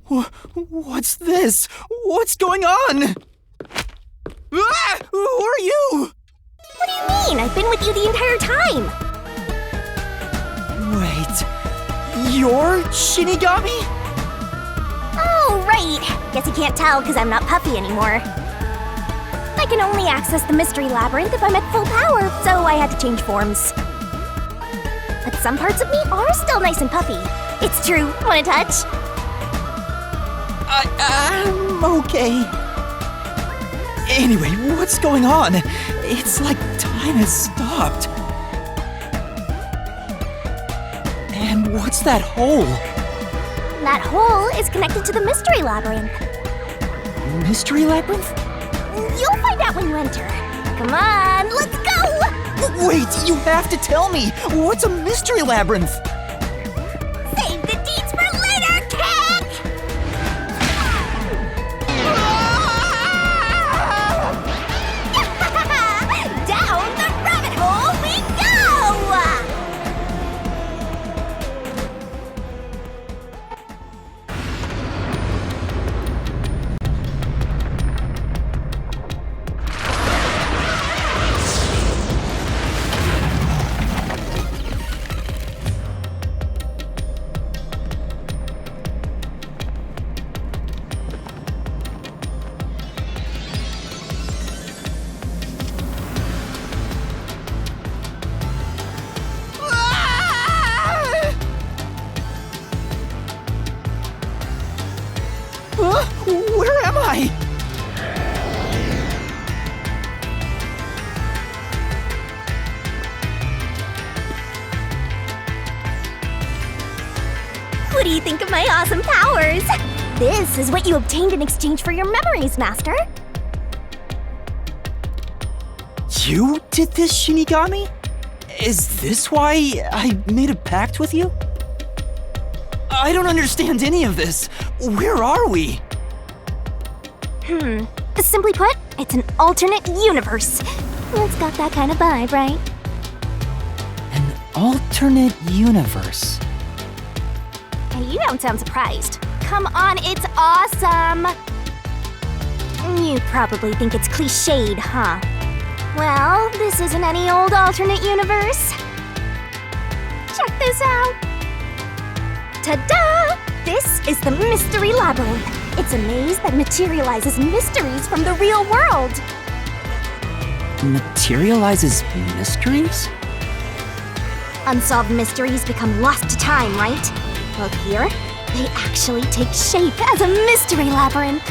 What's this? What's going on? Ah! Who are you? What do you mean? I've been with you the entire time! Wait, you're Shinigami? Oh, right! Guess you can't tell because I'm not Puffy anymore. I can only access the Mystery Labyrinth if I'm at full power, so I had to change forms. But some parts of me are still nice and puffy. It's true. Want a touch? I'm okay. Anyway, what's going on? It's like time has stopped. And what's that hole? That hole is connected to the Mystery Labyrinth. Mystery Labyrinth? You'll find out when you enter. Come on, let's go! Wait, you have to tell me. What's a Mystery Labyrinth? Save the deeds for later, Kick! Down the rabbit hole we go! Where am I? What do you think of my awesome powers? This is what you obtained in exchange for your memories, Master. You did this, Shinigami? Is this why I made a pact with you? I don't understand any of this. Where are we? Simply put, it's an alternate universe. It's got that kind of vibe, right? An alternate universe. Hey, you don't sound surprised. Come on, it's awesome! You probably think it's cliched, huh? Well, this isn't any old alternate universe. Check this out! Ta-da! This is the Mystery Labyrinth. It's a maze that materializes mysteries from the real world. Materializes mysteries? Unsolved mysteries become lost to time, right? Well, here, they actually take shape as a mystery labyrinth.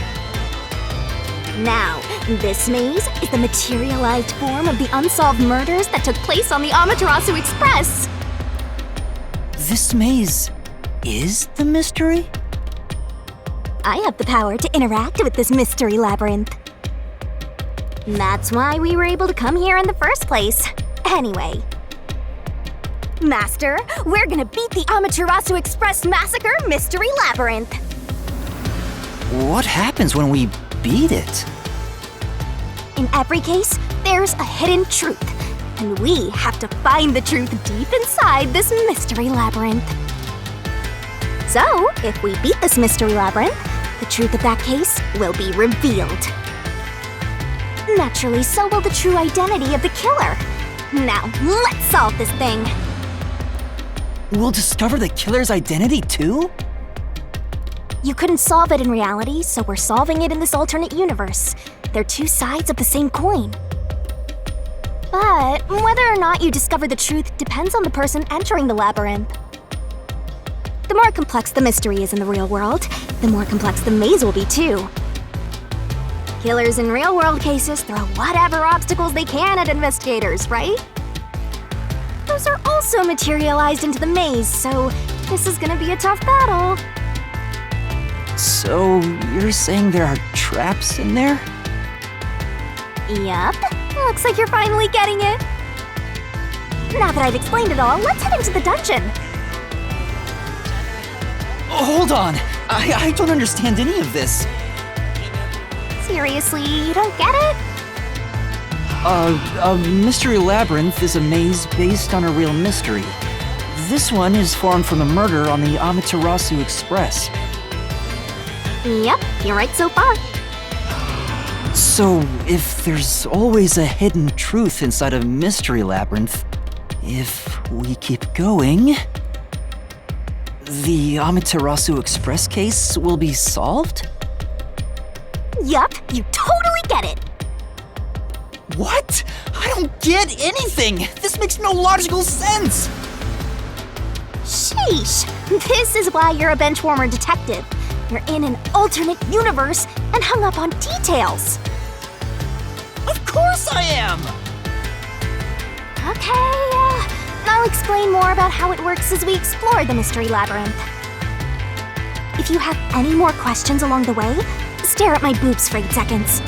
Now, this maze is the materialized form of the unsolved murders that took place on the Amaterasu Express. This maze is the mystery? I have the power to interact with this mystery labyrinth. That's why we were able to come here in the first place. Anyway. Master, we're gonna beat the Amaterasu Express Massacre Mystery Labyrinth. What happens when we beat it? In every case, there's a hidden truth, and we have to find the truth deep inside this mystery labyrinth. So, if we beat this mystery labyrinth, the truth of that case will be revealed. Naturally, so will the true identity of the killer. Now, let's solve this thing. We'll discover the killer's identity too? You couldn't solve it in reality, so we're solving it in this alternate universe. They're two sides of the same coin. But whether or not you discover the truth depends on the person entering the labyrinth. The more complex the mystery is in the real world, the more complex the maze will be too. Killers in real-world cases throw whatever obstacles they can at investigators, right? Those are also materialized into the maze, so this is gonna be a tough battle. So, you're saying there are traps in there? Yup. Looks like you're finally getting it. Now that I've explained it all, let's head into the dungeon. Hold on! I don't understand any of this. Seriously, you don't get it? A mystery labyrinth is a maze based on a real mystery. This one is formed from the murder on the Amaterasu Express. Yep, you're right so far. So, if there's always a hidden truth inside a mystery labyrinth, if we keep going, the Amaterasu Express case will be solved? Yup, you totally get it. What? I don't get anything! This makes no logical sense! Sheesh, this is why you're a benchwarmer detective. You're in an alternate universe and hung up on details. Of course I am! Okay, I'll explain more about how it works as we explore the Mystery Labyrinth. If you have any more questions along the way, stare at my boobs for 8 seconds.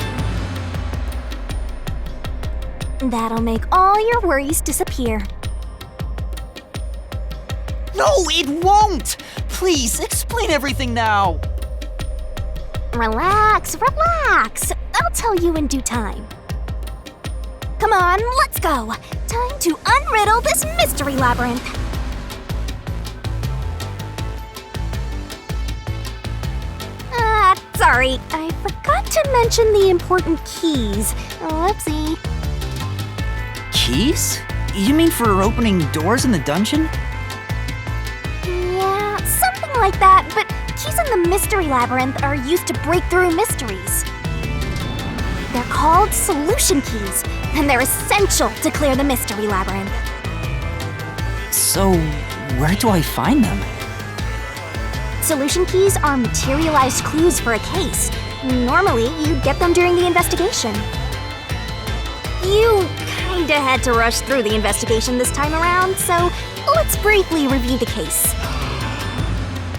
That'll make all your worries disappear. No, it won't! Please, explain everything now! Relax, relax. I'll tell you in due time. Come on, let's go. Time to unriddle this mystery labyrinth. Sorry, I forgot to mention the important keys. Whoopsie. Keys? You mean for opening doors in the dungeon? Yeah, something like that, but keys in the mystery labyrinth are used to break through mysteries. They're called solution keys, and they're essential to clear the mystery labyrinth. So, where do I find them? Solution keys are materialized clues for a case. Normally, you'd get them during the investigation. You kinda had to rush through the investigation this time around, so let's briefly review the case.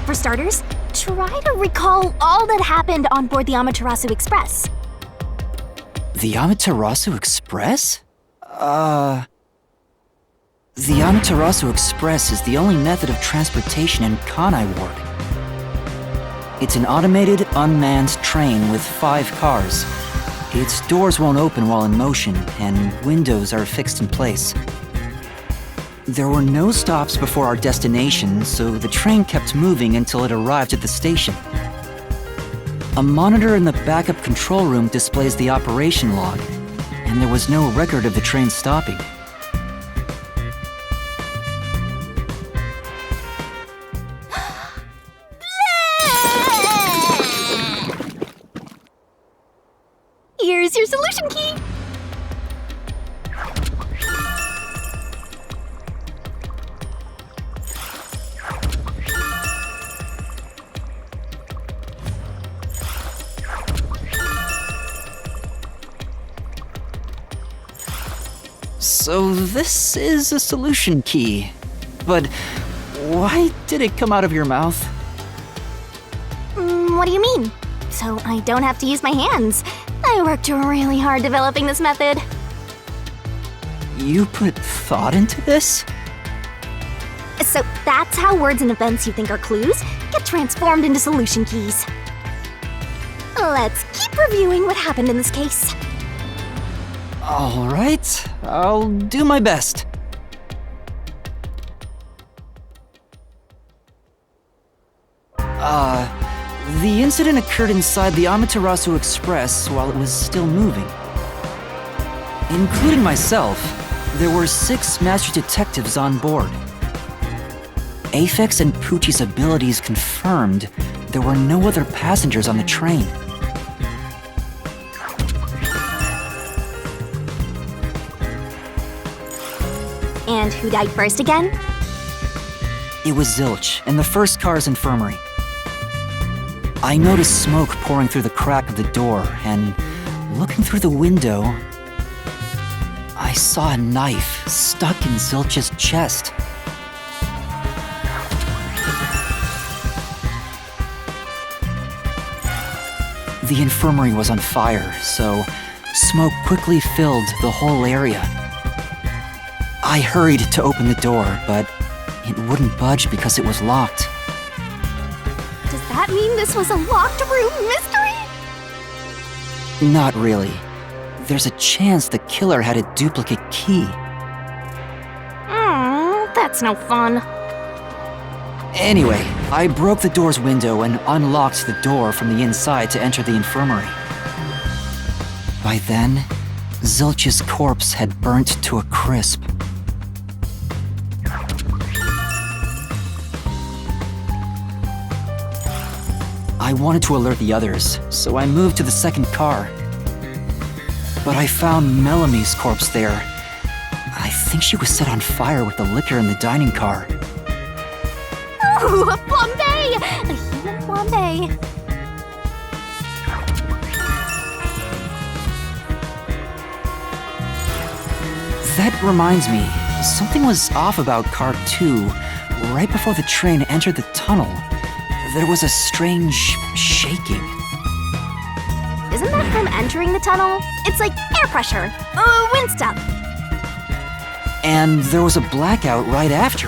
For starters, try to recall all that happened on board the Amaterasu Express. The Amaterasu Express? The Amaterasu Express is the only method of transportation in Kanai Ward. It's an automated, unmanned train with 5 cars. Its doors won't open while in motion, and windows are fixed in place. There were no stops before our destination, so the train kept moving until it arrived at the station. A monitor in the backup control room displays the operation log, and there was no record of the train stopping. Here's your solution key. So this is a solution key. But why did it come out of your mouth? What do you mean? So I don't have to use my hands. I worked really hard developing this method. You put thought into this? So that's how words and events you think are clues get transformed into solution keys. Let's keep reviewing what happened in this case. All right, I'll do my best. The incident occurred inside the Amaterasu Express while it was still moving. Including myself, there were 6 master detectives on board. Aphex and Poochie's abilities confirmed there were no other passengers on the train. And who died first again? It was Zilch in the first car's infirmary. I noticed smoke pouring through the crack of the door, and looking through the window, I saw a knife stuck in Zilch's chest. The infirmary was on fire, so smoke quickly filled the whole area. I hurried to open the door, but it wouldn't budge because it was locked. Does that mean this was a locked room mystery? Not really. There's a chance the killer had a duplicate key. That's no fun. Anyway, I broke the door's window and unlocked the door from the inside to enter the infirmary. By then, Zilch's corpse had burnt to a crisp. I wanted to alert the others, so I moved to the second car. But I found Melamie's corpse there. I think she was set on fire with the liquor in the dining car. Ooh, a flambe! A human flambe. That reminds me, something was off about car 2. Right before the train entered the tunnel, there was a strange shaking. Isn't that from entering the tunnel? It's like air pressure. Wind stuff. And there was a blackout right after,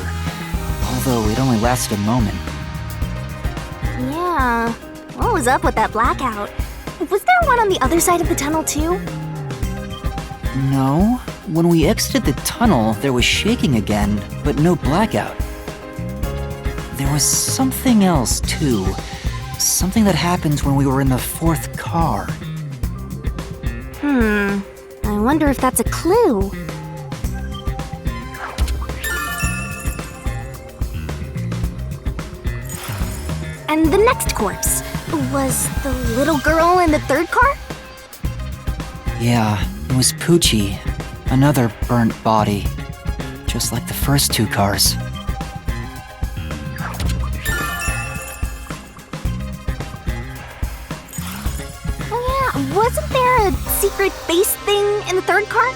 although it only lasted a moment. Yeah. What was up with that blackout? Was there one on the other side of the tunnel too? No, when we exited the tunnel, there was shaking again, but no blackout. There was something else too. Something that happened when we were in the fourth car. I wonder if that's a clue. And the next corpse was the little girl in the third car? Yeah, it was Poochie, another burnt body, just like the first 2 cars. Oh yeah, wasn't there a secret base thing in the third car?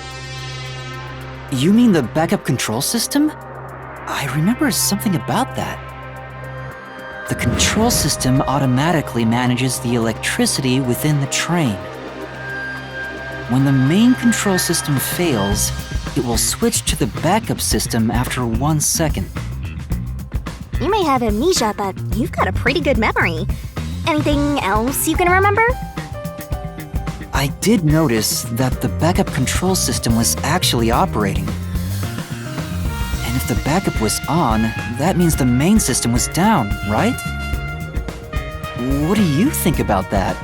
You mean the backup control system? I remember something about that. The control system automatically manages the electricity within the train. When the main control system fails, it will switch to the backup system after 1 second. You may have amnesia, but you've got a pretty good memory. Anything else you can remember? I did notice that the backup control system was actually operating. And if the backup was on, that means the main system was down, right? What do you think about that?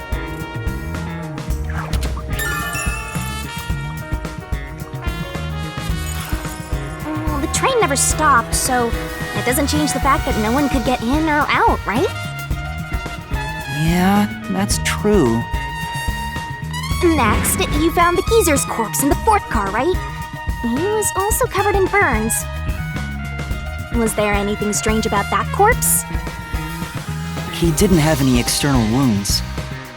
The train never stopped, so it doesn't change the fact that no one could get in or out, right? Yeah, that's true. Next, you found the geezer's corpse in the fourth car, right? He was also covered in burns. Was there anything strange about that corpse? He didn't have any external wounds,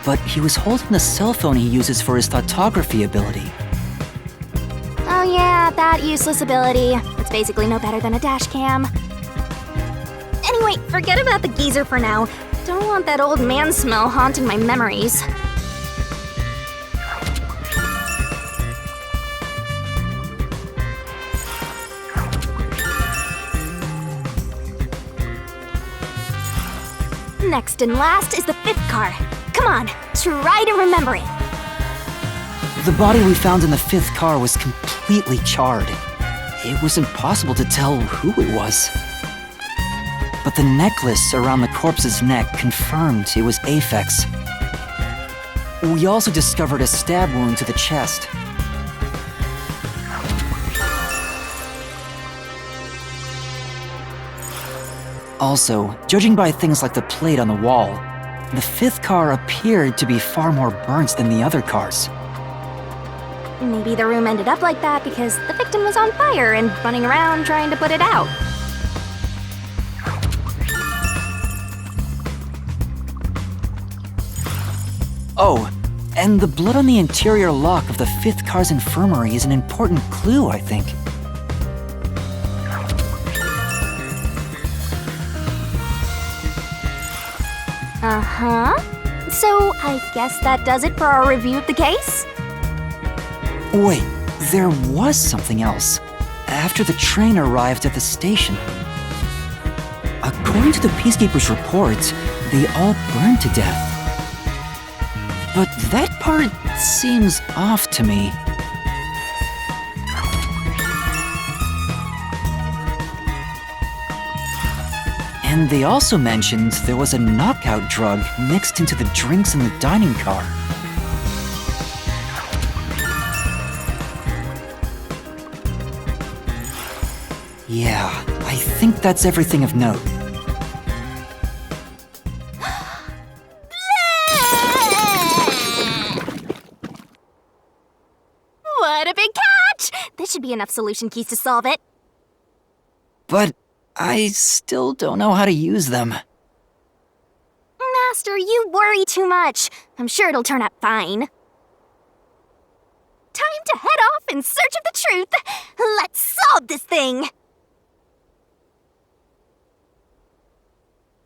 but he was holding the cell phone he uses for his photography ability. Oh yeah, that useless ability. It's basically no better than a dash cam. Anyway, forget about the geezer for now. Don't want that old man smell haunting my memories. Next and last is the fifth car. Come on, try to remember it. The body we found in the fifth car was completely charred. It was impossible to tell who it was. But the necklace around the corpse's neck confirmed it was Aphex. We also discovered a stab wound to the chest. Also, judging by things like the plate on the wall, the fifth car appeared to be far more burnt than the other cars. Maybe the room ended up like that because the victim was on fire and running around trying to put it out. Oh, and the blood on the interior lock of the fifth car's infirmary is an important clue, I think. Uh-huh. So, I guess that does it for our review of the case? Wait, there was something else. After the train arrived at the station. According to the Peacekeepers' report, they all burned to death. But that part seems off to me. And they also mentioned there was a knockout drug mixed into the drinks in the dining car. Yeah, I think that's everything of note. What a big catch! This should be enough solution keys to solve it. But I still don't know how to use them. Master, you worry too much. I'm sure it'll turn out fine. Time to head off in search of the truth. Let's solve this thing.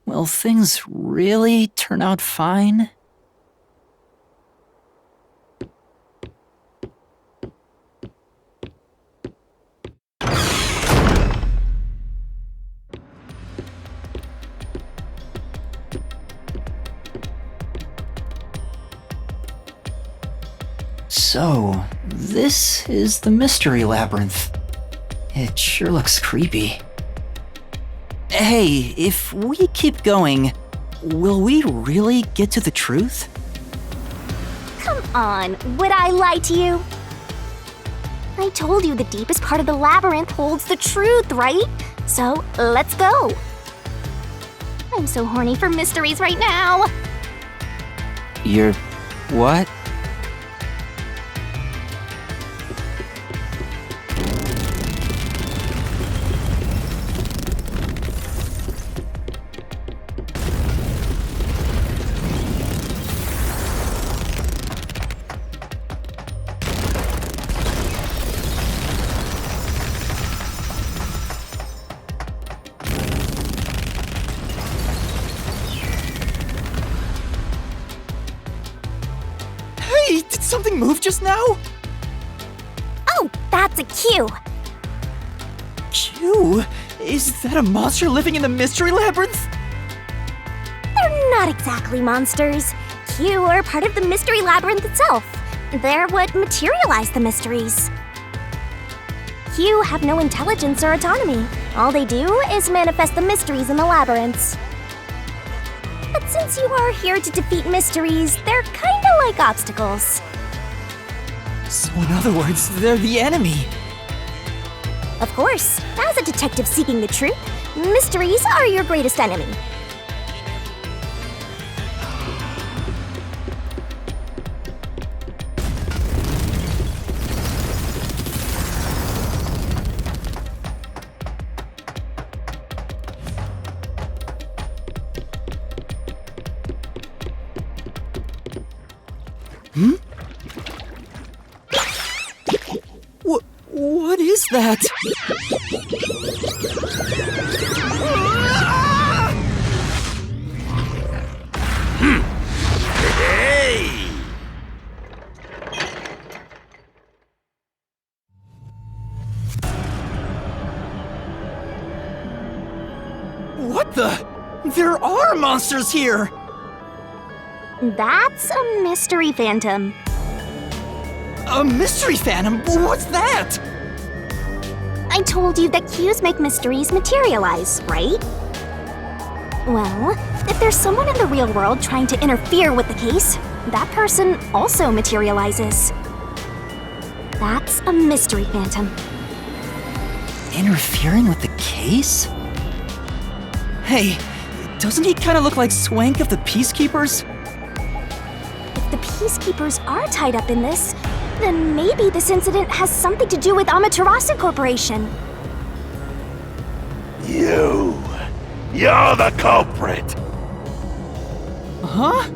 Will things really turn out fine? So, this is the Mystery Labyrinth. It sure looks creepy. Hey, if we keep going, will we really get to the truth? Come on, would I lie to you? I told you the deepest part of the labyrinth holds the truth, right? So, let's go. I'm so horny for mysteries right now. You're... what? Hey, did something move just now? Oh, that's a cue. Q? Is that a monster living in the Mystery Labyrinth? They're not exactly monsters. Q are part of the Mystery Labyrinth itself. They're what materialize the mysteries. Q have no intelligence or autonomy. All they do is manifest the mysteries in the labyrinths. But since you are here to defeat mysteries, they're kinda like obstacles. So in other words, they're the enemy. Of course, as a detective seeking the truth, mysteries are your greatest enemy. What is that? Hey! What the? There are monsters here! That's a mystery phantom. A mystery phantom? What's that? I told you that cues make mysteries materialize, right? Well, if there's someone in the real world trying to interfere with the case, that person also materializes. That's a mystery phantom. Interfering with the case? Hey, doesn't he kind of look like Swank of the Peacekeepers? If the Peacekeepers are tied up in this, then maybe this incident has something to do with Amaterasu Corporation. You're the culprit! Huh?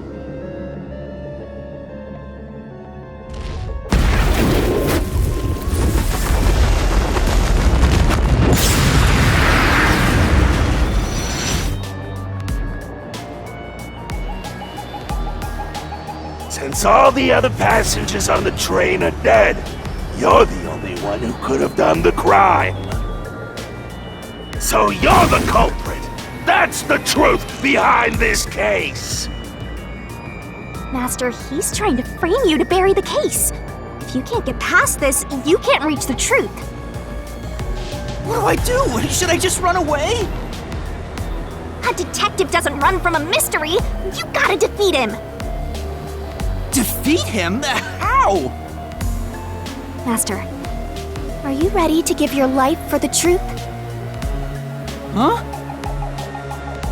Since all the other passengers on the train are dead, you're the only one who could have done the crime. So you're the culprit! That's the truth behind this case! Master, he's trying to frame you to bury the case. If you can't get past this, you can't reach the truth. What do I do? Should I just run away? A detective doesn't run from a mystery. You gotta defeat him. Defeat him? How? Master, are you ready to give your life for the truth? Huh?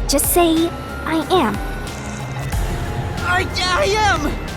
Just say, I am. I am!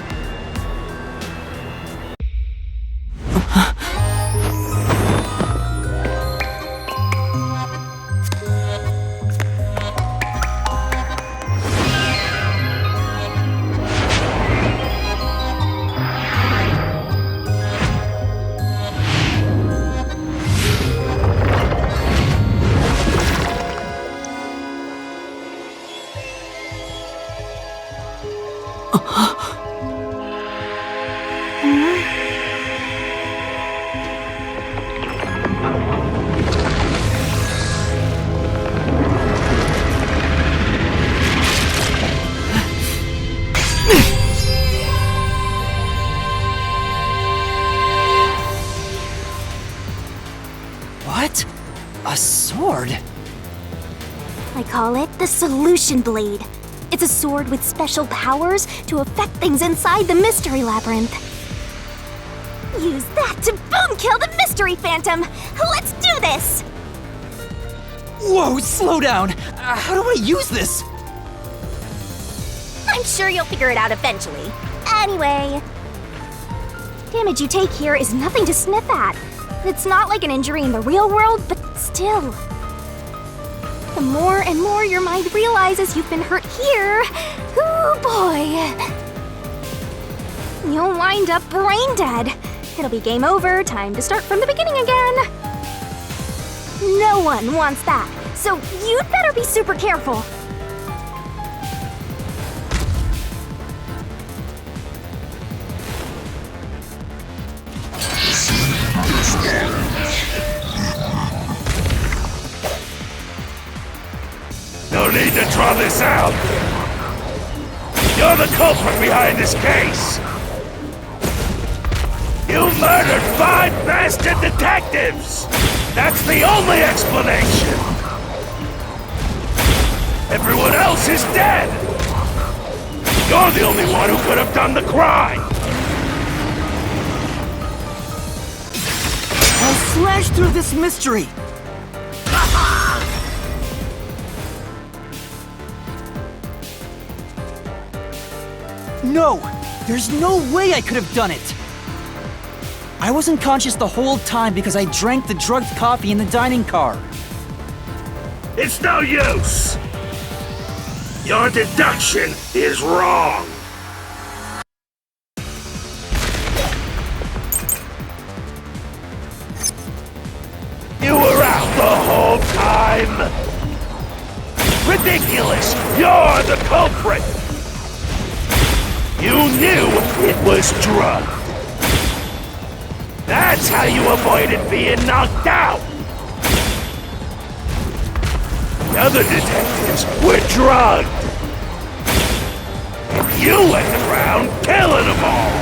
What? A sword? I call it the Solution Blade. It's a sword with special powers to affect things inside the Mystery Labyrinth. Use that to boom kill the Mystery Phantom! Let's do this! Whoa, slow down! How do I use this? I'm sure you'll figure it out eventually. Anyway, damage you take here is nothing to sniff at. It's not like an injury in the real world, but still. The more and more your mind realizes you've been hurt here, oh boy, you'll wind up brain dead. It'll be game over, time to start from the beginning again. No one wants that, so you'd better be super careful. No need to draw this out. You're the culprit behind this case. You murdered 5 bastard detectives. That's the only explanation. Everyone else is dead. You're the only one who could have done the crime. I'll slash through this mystery! No! There's no way I could have done it! I wasn't conscious the whole time because I drank the drugged coffee in the dining car. It's no use. Your deduction is wrong. You were out the whole time. Ridiculous! You're the culprit! You knew it was drugged. That's how you avoided being knocked out. The other detectives were drugged. And you went around killing them all.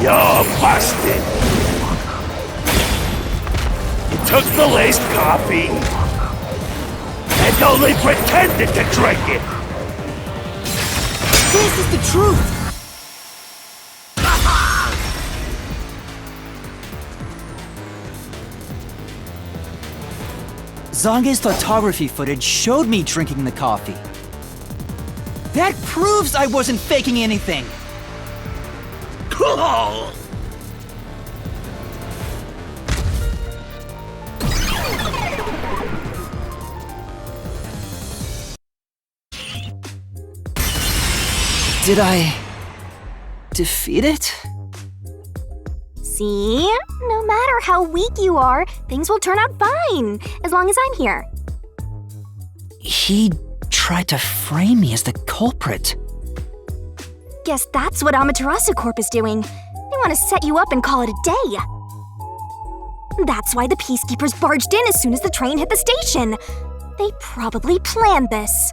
You're busted. You took the laced coffee and only pretended to drink it. This is the truth! Zange's photography footage showed me drinking the coffee. That proves I wasn't faking anything! Did I defeat it? See? No matter how weak you are, things will turn out fine, as long as I'm here. He tried to frame me as the culprit. Guess that's what Amaterasu Corp is doing. They want to set you up and call it a day. That's why the peacekeepers barged in as soon as the train hit the station. They probably planned this.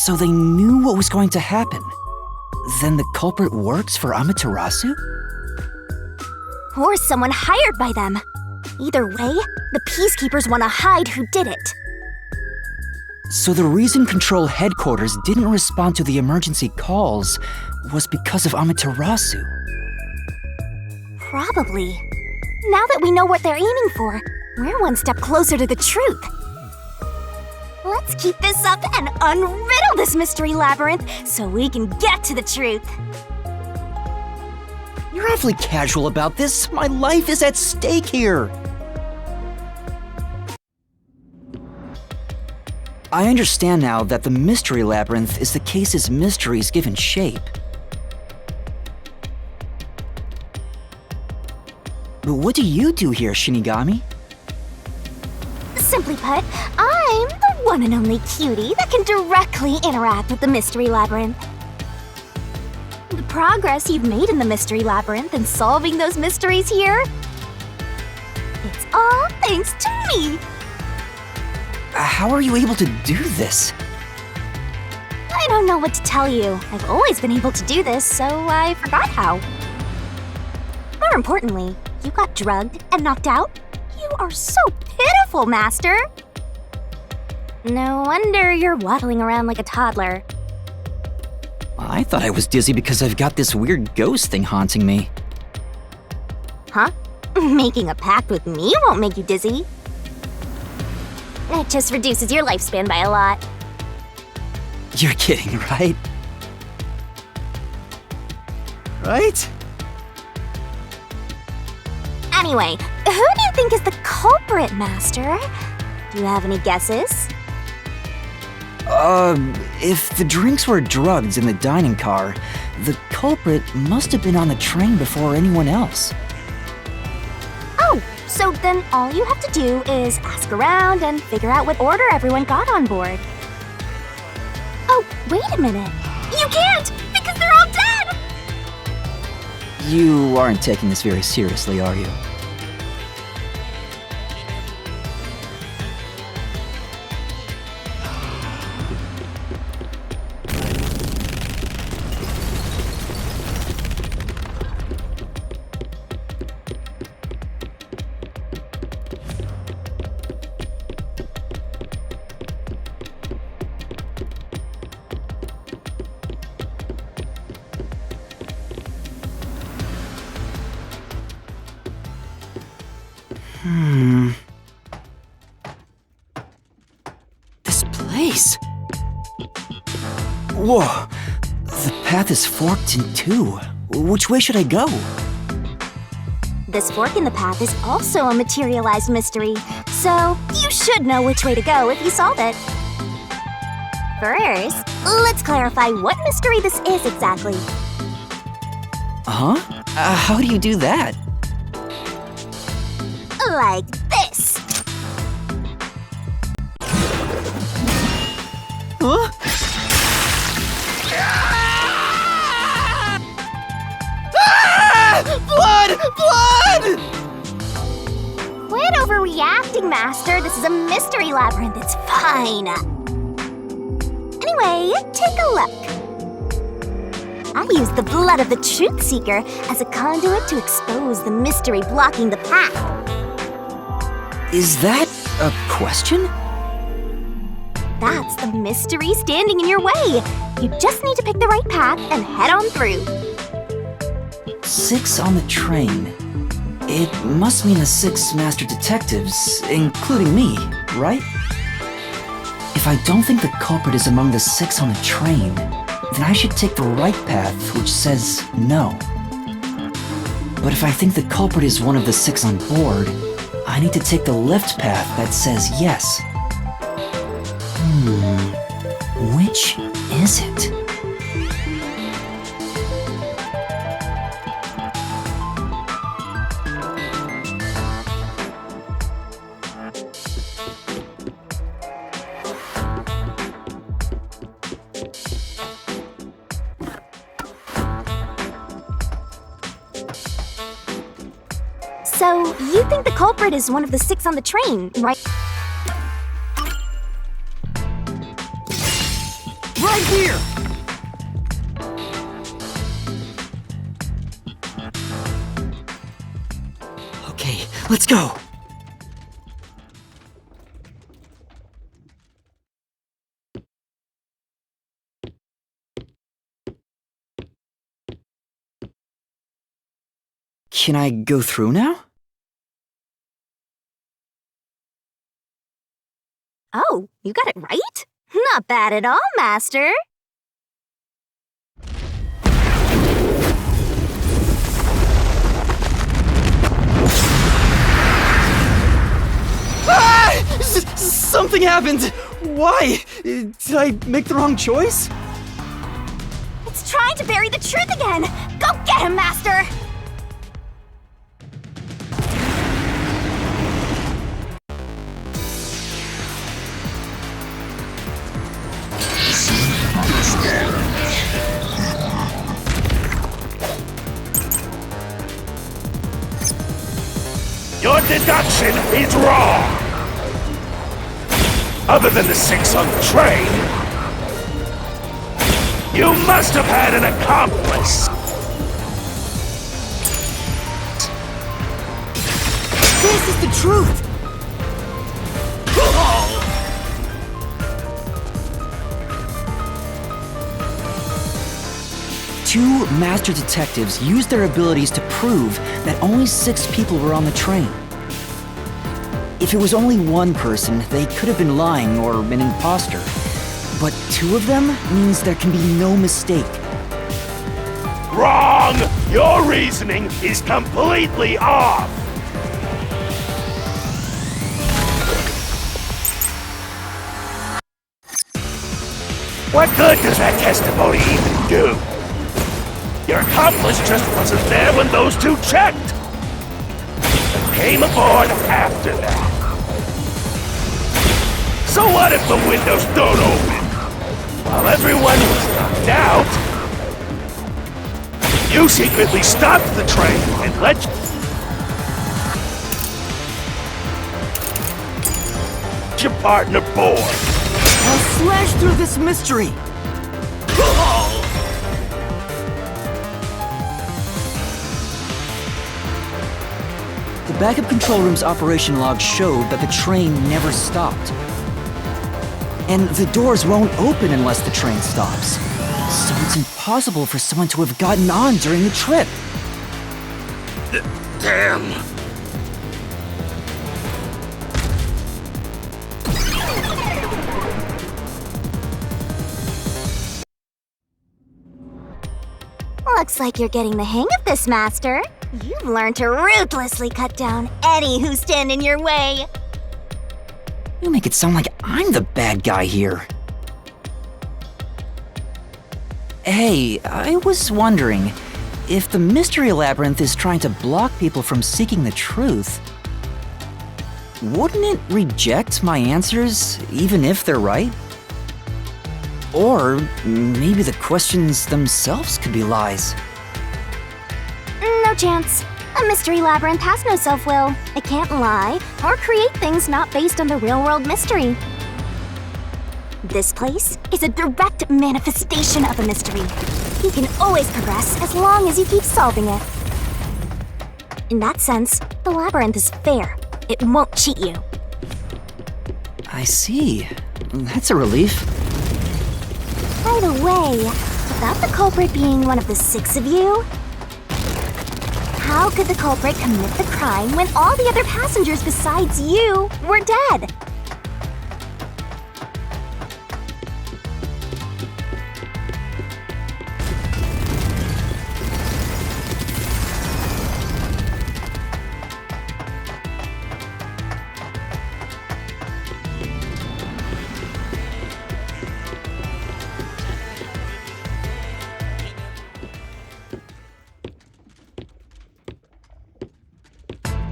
So they knew what was going to happen. Then the culprit works for Amaterasu? Or someone hired by them. Either way, the Peacekeepers want to hide who did it. So the reason Control Headquarters didn't respond to the emergency calls was because of Amaterasu. Probably. Now that we know what they're aiming for, we're one step closer to the truth. Let's keep this up and unriddle this mystery labyrinth so we can get to the truth. You're awfully casual about this. My life is at stake here. I understand now that the mystery labyrinth is the case's mysteries given shape. But what do you do here, Shinigami? Simply put, I'm the one and only cutie that can directly interact with the mystery labyrinth. The progress you've made in the mystery labyrinth and solving those mysteries here, it's all thanks to me. How are you able to do this? I don't know what to tell you. I've always been able to do this, so I forgot how. More importantly, you got drugged and knocked out? You are so pitiful, Master! No wonder you're waddling around like a toddler. I thought I was dizzy because I've got this weird ghost thing haunting me. Huh? Making a pact with me won't make you dizzy. It just reduces your lifespan by a lot. You're kidding, right? Right? Anyway, who do you think is the culprit, Master? Do you have any guesses? If the drinks were drugged in the dining car, the culprit must have been on the train before anyone else. Oh, so then all you have to do is ask around and figure out what order everyone got on board. Oh, wait a minute. You can't, because they're all dead! You aren't taking this very seriously, are you? This place. Whoa. The path is forked in two. Which way should I go? This fork in the path is also a materialized mystery, so you should know which way to go if you solve it. First, let's clarify what mystery this is exactly. Huh? How do you do that? Like this. Huh? Blood! Blood! Quit overreacting, Master. This is a mystery labyrinth. It's fine. Anyway, take a look. I used the blood of the Truth Seeker as a conduit to expose the mystery blocking the path. Is that a question? That's the mystery standing in your way. You just need to pick the right path and head on through. 6 on the train. It must mean the 6 master detectives, including me, right? If I don't think the culprit is among the 6 on the train, then I should take the right path, which says no. But if I think the culprit is one of the 6 on board, I need to take the left path that says yes. Which is it? So, you think the culprit is one of the 6 on the train, right? Right here! Okay, let's go. Can I go through now? Oh, you got it right? Not bad at all, Master. Ah! Something happened! Why? Did I make the wrong choice? It's trying to bury the truth again! Go get him, Master! Your deduction is wrong! Other than the 6 on the train, you must have had an accomplice! This is the truth! Two master detectives used their abilities to prove that only 6 people were on the train. If it was only one person, they could have been lying or an imposter. But 2 of them means there can be no mistake. Wrong! Your reasoning is completely off! What good does that testimony even do? Your accomplice just wasn't there when those 2 checked! And came aboard after that. So what if the windows don't open? While everyone was knocked out, you secretly stopped the train and let your partner board. I'll slash through this mystery! The backup control room's operation log showed that the train never stopped. And the doors won't open unless the train stops. So it's impossible for someone to have gotten on during the trip. Damn. Looks like you're getting the hang of this, Master. You've learned to ruthlessly cut down any who stand in your way. You make it sound like I'm the bad guy here. Hey, I was wondering, if the Mystery Labyrinth is trying to block people from seeking the truth, wouldn't it reject my answers, even if they're right? Or maybe the questions themselves could be lies. No chance. A Mystery Labyrinth has no self-will. It can't lie or create things not based on the real-world mystery. This place is a direct manifestation of a mystery. You can always progress as long as you keep solving it. In that sense, the Labyrinth is fair. It won't cheat you. I see. That's a relief. By the way, without the culprit being one of the 6 of you, how could the culprit commit the crime when all the other passengers besides you were dead?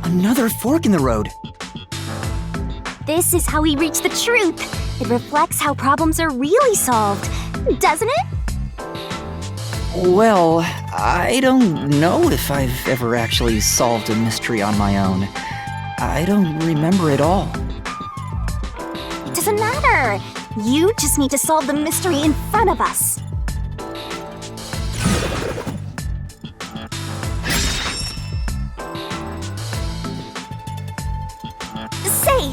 Another fork in the road. This is how we reach the truth. It reflects how problems are really solved, doesn't it? Well, I don't know if I've ever actually solved a mystery on my own. I don't remember it all. It doesn't matter. You just need to solve the mystery in front of us. Say!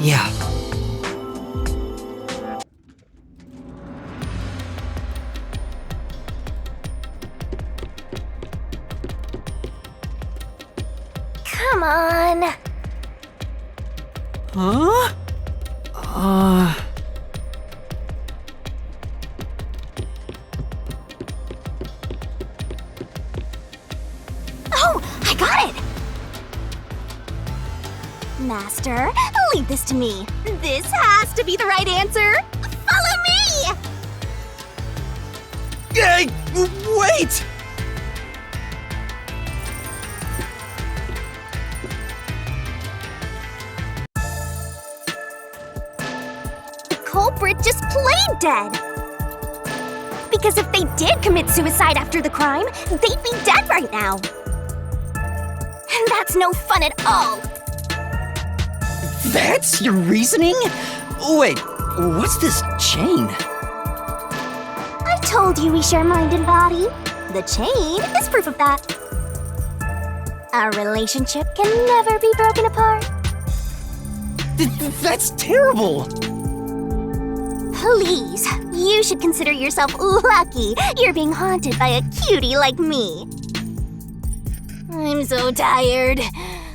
Yeah. Master. Leave this to me. This has to be the right answer. Follow me! Hey, wait! The culprit just played dead. Because if they did commit suicide after the crime, they'd be dead right now. And that's no fun at all. That's your reasoning? Wait, what's this chain? I told you we share mind and body. The chain is proof of that. Our relationship can never be broken apart. That's terrible! Please, you should consider yourself lucky you're being haunted by a cutie like me. I'm so tired.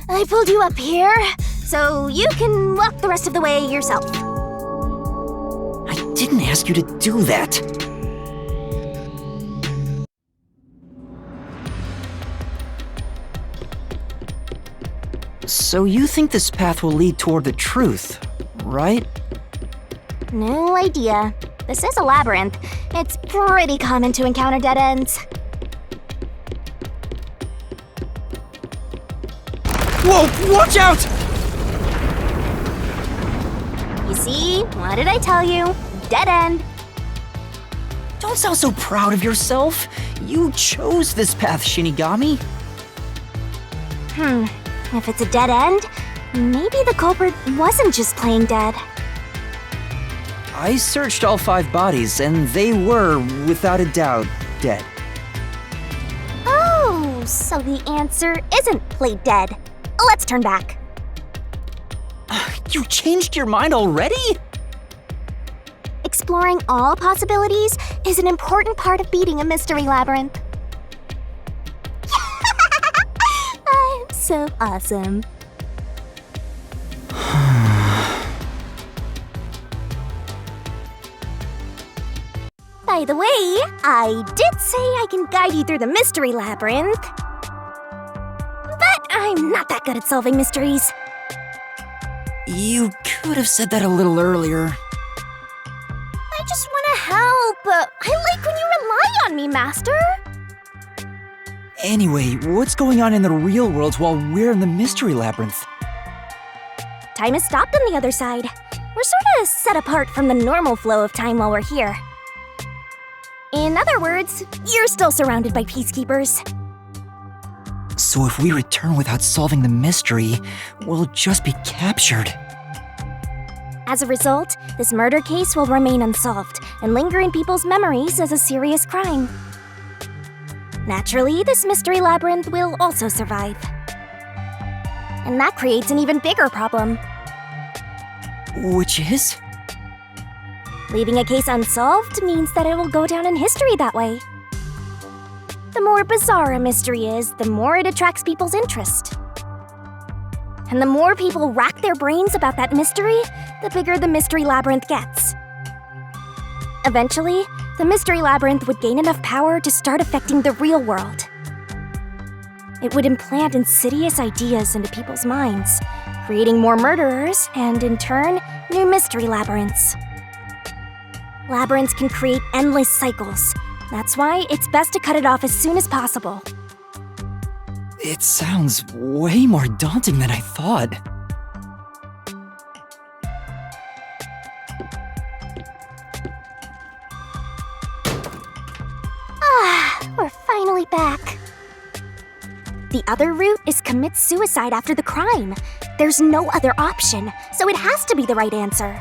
I pulled you up here, so you can walk the rest of the way yourself. I didn't ask you to do that. So you think this path will lead toward the truth, right? No idea. This is a labyrinth. It's pretty common to encounter dead ends. Whoa, watch out! You see? What did I tell you? Dead end. Don't sound so proud of yourself. You chose this path, Shinigami. If it's a dead end, maybe the culprit wasn't just playing dead. I searched all 5 bodies, and they were, without a doubt, dead. Oh, so the answer isn't played dead. Let's turn back. You changed your mind already? Exploring all possibilities is an important part of beating a mystery labyrinth. I'm so awesome. By the way, I did say I can guide you through the mystery labyrinth. But I'm not that good at solving mysteries. You could have said that a little earlier. I just want to help. I like when you rely on me, Master. Anyway, what's going on in the real world while we're in the mystery labyrinth? Time has stopped on the other side. We're sort of set apart from the normal flow of time while we're here. In other words, you're still surrounded by peacekeepers. So if we return without solving the mystery, we'll just be captured. As a result, this murder case will remain unsolved and linger in people's memories as a serious crime. Naturally, this mystery labyrinth will also survive. And that creates an even bigger problem. Which is? Leaving a case unsolved means that it will go down in history that way. The more bizarre a mystery is, the more it attracts people's interest. And the more people rack their brains about that mystery, the bigger the mystery labyrinth gets. Eventually, the mystery labyrinth would gain enough power to start affecting the real world. It would implant insidious ideas into people's minds, creating more murderers and, in turn, new mystery labyrinths. Labyrinths can create endless cycles. That's why it's best to cut it off as soon as possible. It sounds way more daunting than I thought. We're finally back. The other route is commit suicide after the crime. There's no other option, so it has to be the right answer.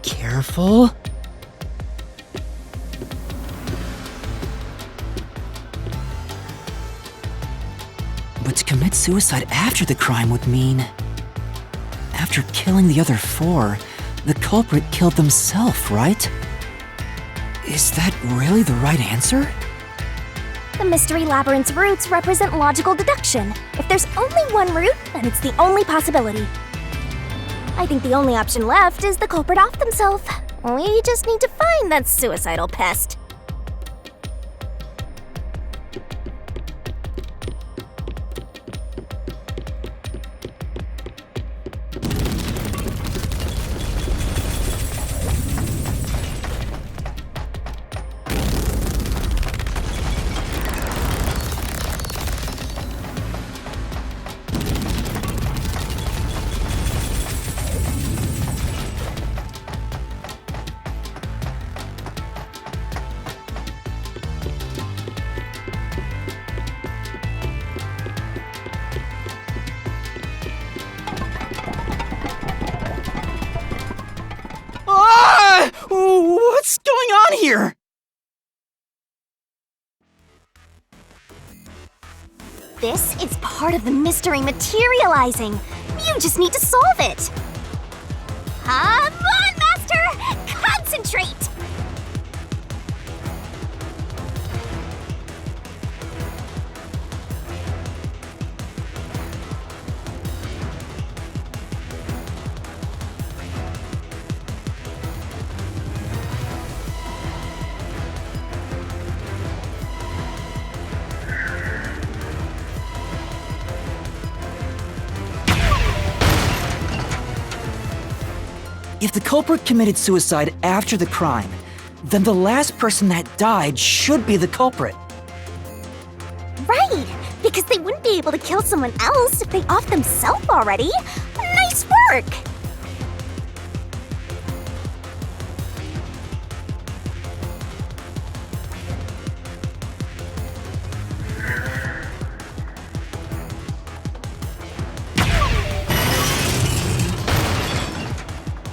Careful. But to commit suicide after the crime would mean... After killing the other 4, the culprit killed themselves, right? Is that really the right answer? The Mystery Labyrinth's roots represent logical deduction. If there's only one route, then it's the only possibility. I think the only option left is the culprit off themselves. We just need to find that suicidal pest. What's going on here? This is part of the mystery materializing. You just need to solve it. Come on, Master! Concentrate! If the culprit committed suicide after the crime, then the last person that died should be the culprit. Right, because they wouldn't be able to kill someone else if they offed themselves already. Nice work!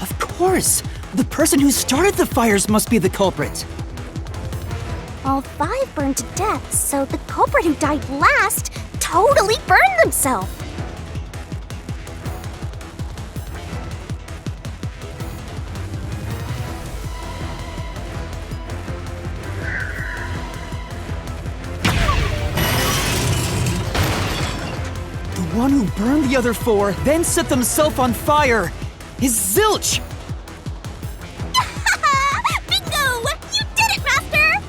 Of course! The person who started the fires must be the culprit. All 5 burned to death, so the culprit who died last totally burned themselves. The one who burned the other 4, then set themselves on fire, is Zilch! Bingo! You did it, Master!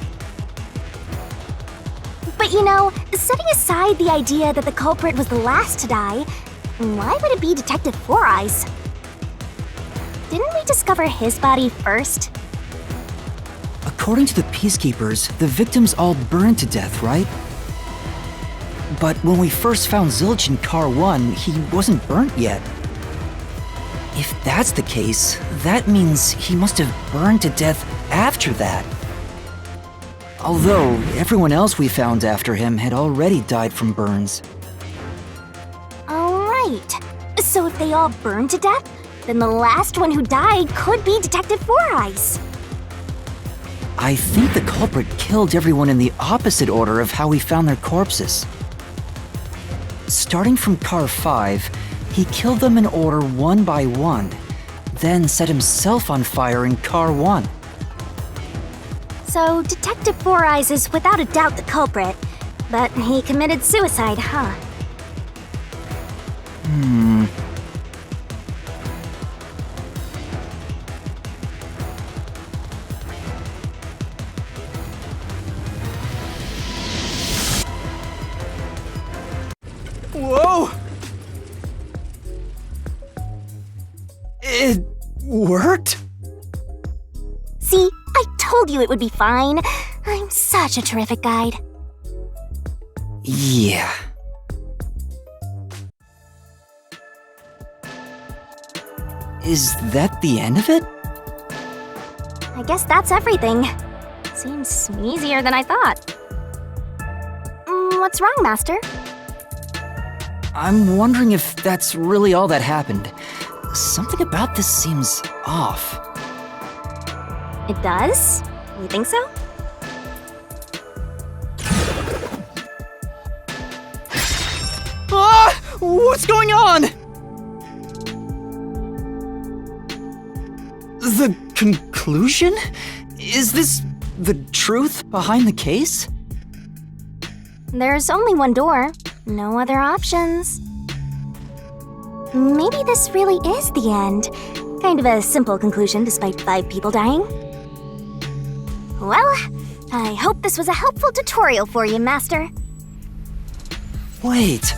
But you know, setting aside the idea that the culprit was the last to die, why would it be Detective Four Eyes? Didn't we discover his body first? According to the Peacekeepers, the victims all burned to death, right? But when we first found Zilch in Car 1, he wasn't burnt yet. If that's the case, that means he must have burned to death after that. Although, everyone else we found after him had already died from burns. Alright. So if they all burned to death, then the last one who died could be Detective Four Eyes. I think the culprit killed everyone in the opposite order of how we found their corpses. Starting from Car 5, he killed them in order one by one, then set himself on fire in Car 1. So Detective Four Eyes is without a doubt the culprit, but he committed suicide, huh? Whoa! It worked? See, I told you it would be fine. I'm such a terrific guide. Yeah. Is that the end of it? I guess that's everything. Seems easier than I thought. What's wrong, Master? I'm wondering if that's really all that happened. Something about this seems off. It does? You think so? Ah! What's going on? The conclusion? Is this The truth behind the case? There's only one door. No other options. Maybe this really is the end. Kind of a simple conclusion despite 5 people dying. Well, I hope this was a helpful tutorial for you, Master. Wait.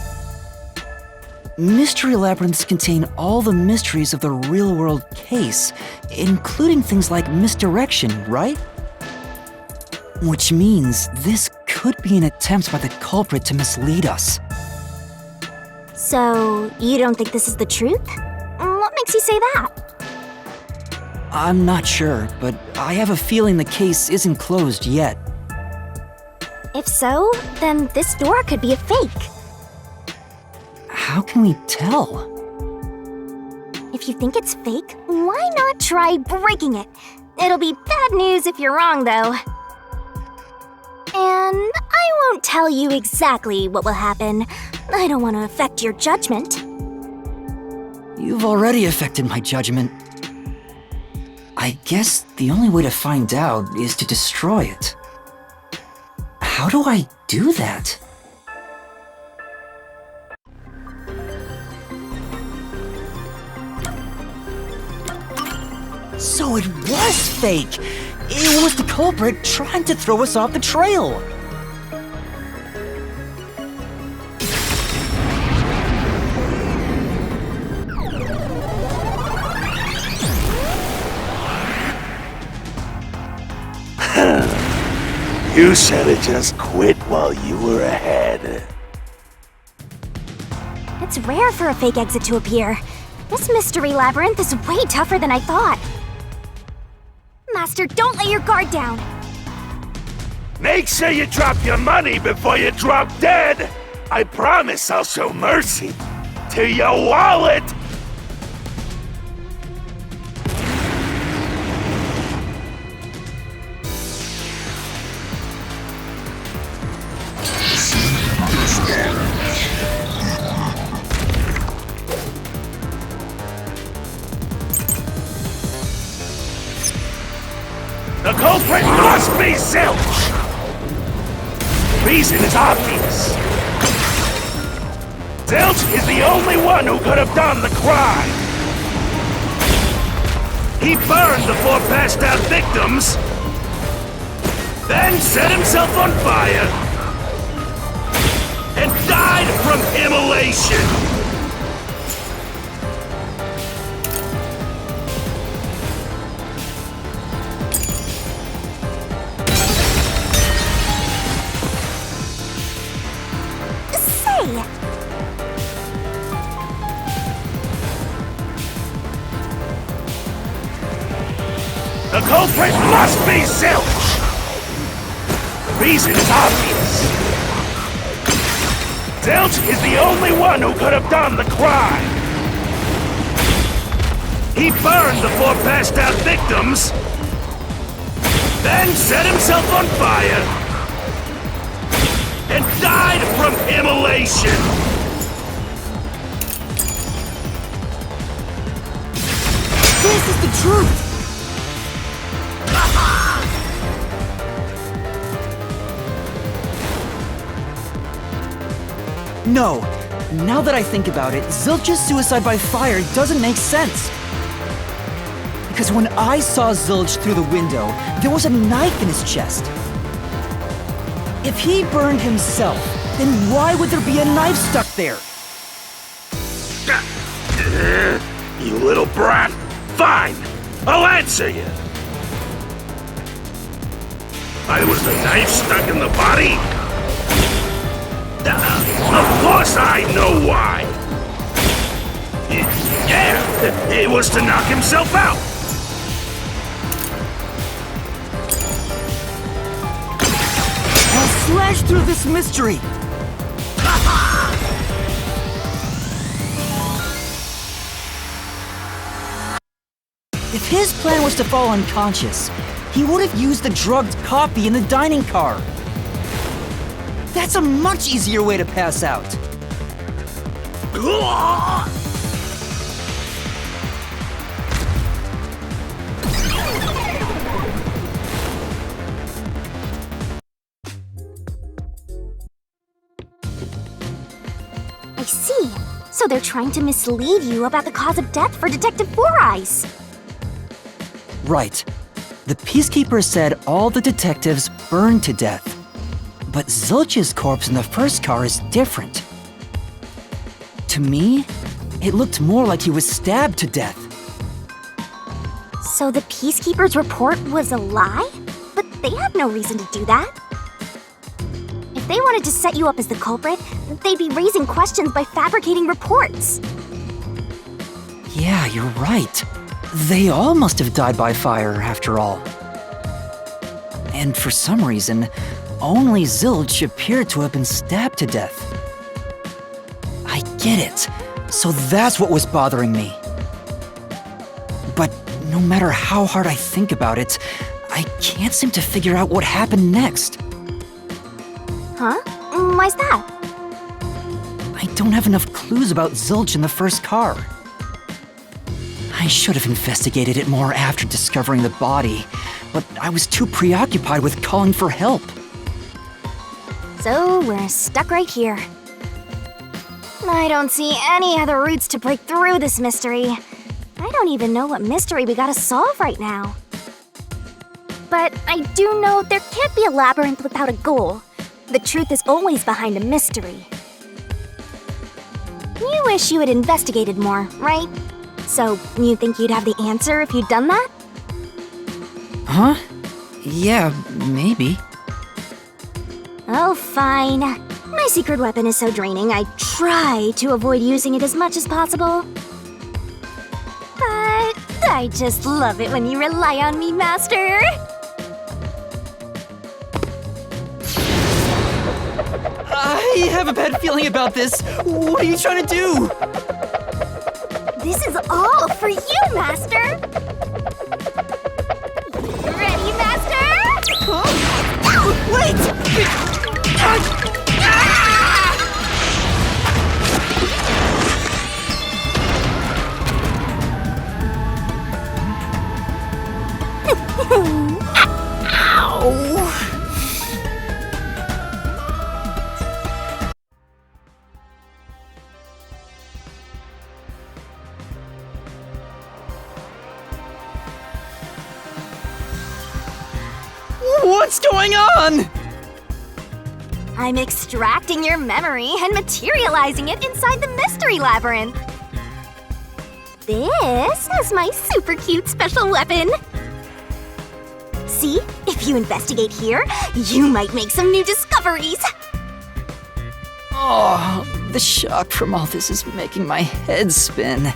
Mystery labyrinths contain all the mysteries of the real-world case, including things like misdirection, right? Which means this could be an attempt by the culprit to mislead us. So, you don't think this is the truth? What makes you say that? I'm not sure, but I have a feeling the case isn't closed yet. If so, then this door could be a fake. How can we tell? If you think it's fake, why not try breaking it? It'll be bad news if you're wrong, though. And I won't tell you exactly what will happen. I don't want to affect your judgment. You've already affected my judgment. I guess the only way to find out is to destroy it. How do I do that? So it was fake! It was the culprit trying to throw us off the trail! You should have just quit while you were ahead. It's rare for a fake exit to appear. This mystery labyrinth is way tougher than I thought. Master, don't let your guard down. Make sure you drop your money before you drop dead. I promise I'll show mercy to your wallet. The culprit must be Zilch! Reason is obvious. Zilch is the only one who could have done the crime. He burned the 4 passed out victims, then set himself on fire, and died from immolation. The culprit must be Zilch! Reason is obvious. Zilch is the only one who could have done the crime. He burned the 4 passed out victims, then set himself on fire, and died from immolation. This is the truth! No. Now that I think about it, Zilch's suicide by fire doesn't make sense. Because when I saw Zilch through the window, there was a knife in his chest. If he burned himself, then why would there be a knife stuck there? You little brat! Fine! I'll answer you! Why was the knife stuck in the body? Of course I know why! Yeah, it was to knock himself out! I'll slash through this mystery! If his plan was to fall unconscious, he would have used the drugged copy in the dining car. That's a much easier way to pass out. see. So they're trying to mislead you about the cause of death for Detective Four Eyes. Right. The Peacekeeper said all the detectives burned to death. But Zilch's corpse in the first car is different. To me, it looked more like he was stabbed to death. So the Peacekeeper's report was a lie? But they had no reason to do that. If they wanted to set you up as the culprit, they'd be raising questions by fabricating reports. Yeah, you're right. They all must have died by fire, after all. And for some reason, only Zilch appeared to have been stabbed to death. I get it. So that's what was bothering me. But no matter how hard I think about it, I can't seem to figure out what happened next. Huh? Why's that? I don't have enough clues about Zilch in the first car. I should have investigated it more after discovering the body, but I was too preoccupied with calling for help. So we're stuck right here. I don't see any other routes to break through this mystery. I don't even know what mystery we gotta solve right now. But I do know there can't be a labyrinth without a goal. The truth is always behind a mystery. You wish you had investigated more, right? So, you think you'd have the answer if you'd done that? Huh? Yeah, maybe. Oh, fine. My secret weapon is so draining, I try to avoid using it as much as possible. But I just love it when you rely on me, Master. I have a bad feeling about this. What are you trying to do? This is all for you, Master! Ready, Master? Huh? Wait! Ow! What's going on? I'm extracting your memory and materializing it inside the Mystery Labyrinth. This is my super cute special weapon. See, if you investigate here, you might make some new discoveries. Oh, the shock from all this is making my head spin.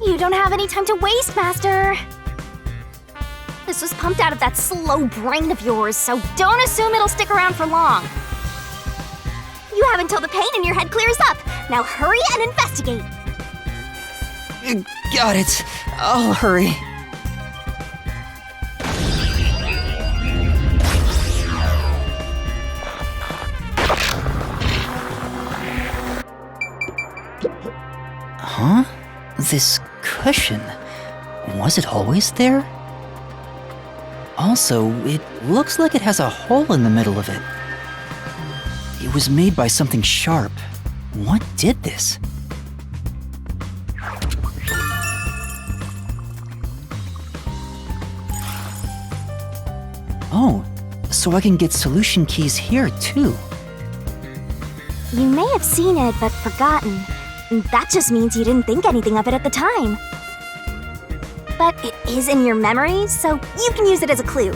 You don't have any time to waste, Master. This was pumped out of that slow brain of yours, so don't assume it'll stick around for long. You have until the pain in your head clears up. Now hurry and investigate. Got it. I'll hurry. Huh? This cushion. Was it always there? Also, it looks like it has a hole in the middle of it. It was made by something sharp. What did this? Oh, so I can get solution keys here too. You may have seen it, but forgotten. That just means you didn't think anything of it at the time. But it is in your memory, so you can use it as a clue.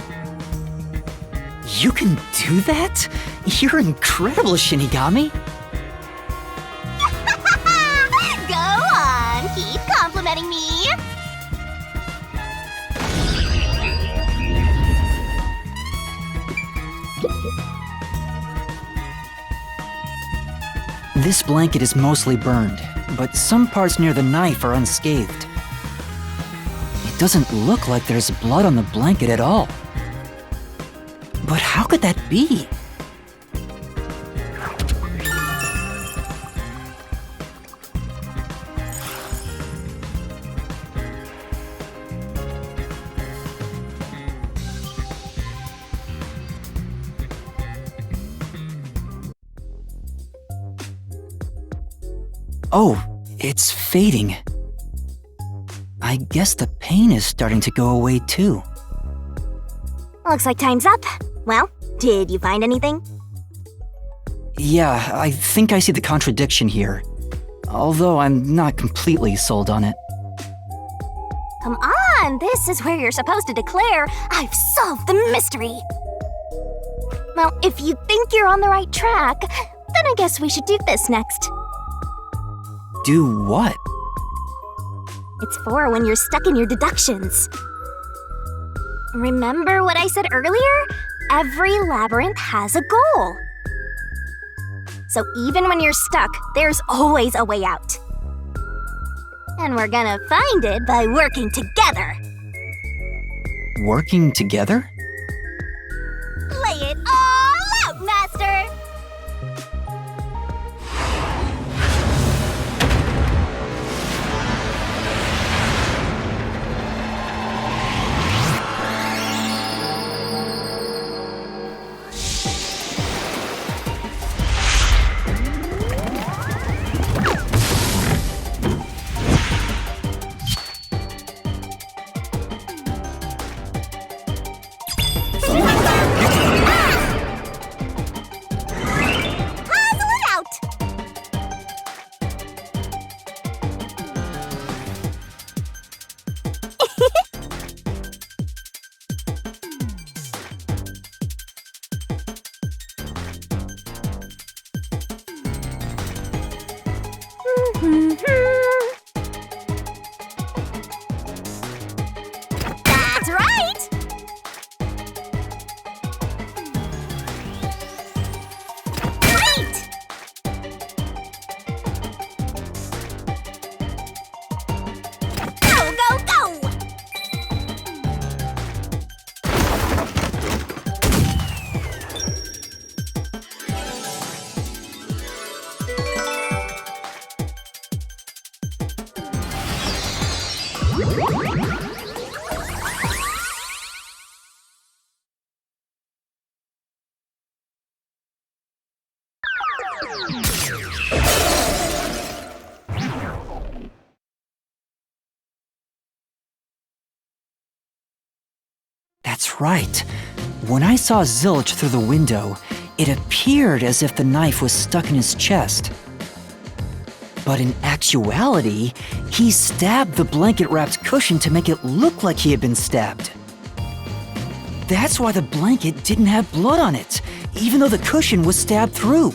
You can do that? You're incredible, Shinigami. Go on, keep complimenting me. This blanket is mostly burned, but some parts near the knife are unscathed. It doesn't look like there's blood on the blanket at all. But how could that be? Oh, it's fading. I guess the pain is starting to go away too. Looks like time's up. Well, did you find anything? Yeah, I think I see the contradiction here. Although I'm not completely sold on it. Come on, this is where you're supposed to declare, I've solved the mystery. Well, if you think you're on the right track, then I guess we should do this next. Do what? It's for when you're stuck in your deductions. Remember what I said earlier? Every labyrinth has a goal. So even when you're stuck, there's always a way out. And we're gonna find it by working together. Working together? Lay it all out, Master! That's right! Great! Go, go, go! That's right. When I saw Zilch through the window, it appeared as if the knife was stuck in his chest. But in actuality, he stabbed the blanket-wrapped cushion to make it look like he had been stabbed. That's why the blanket didn't have blood on it, even though the cushion was stabbed through.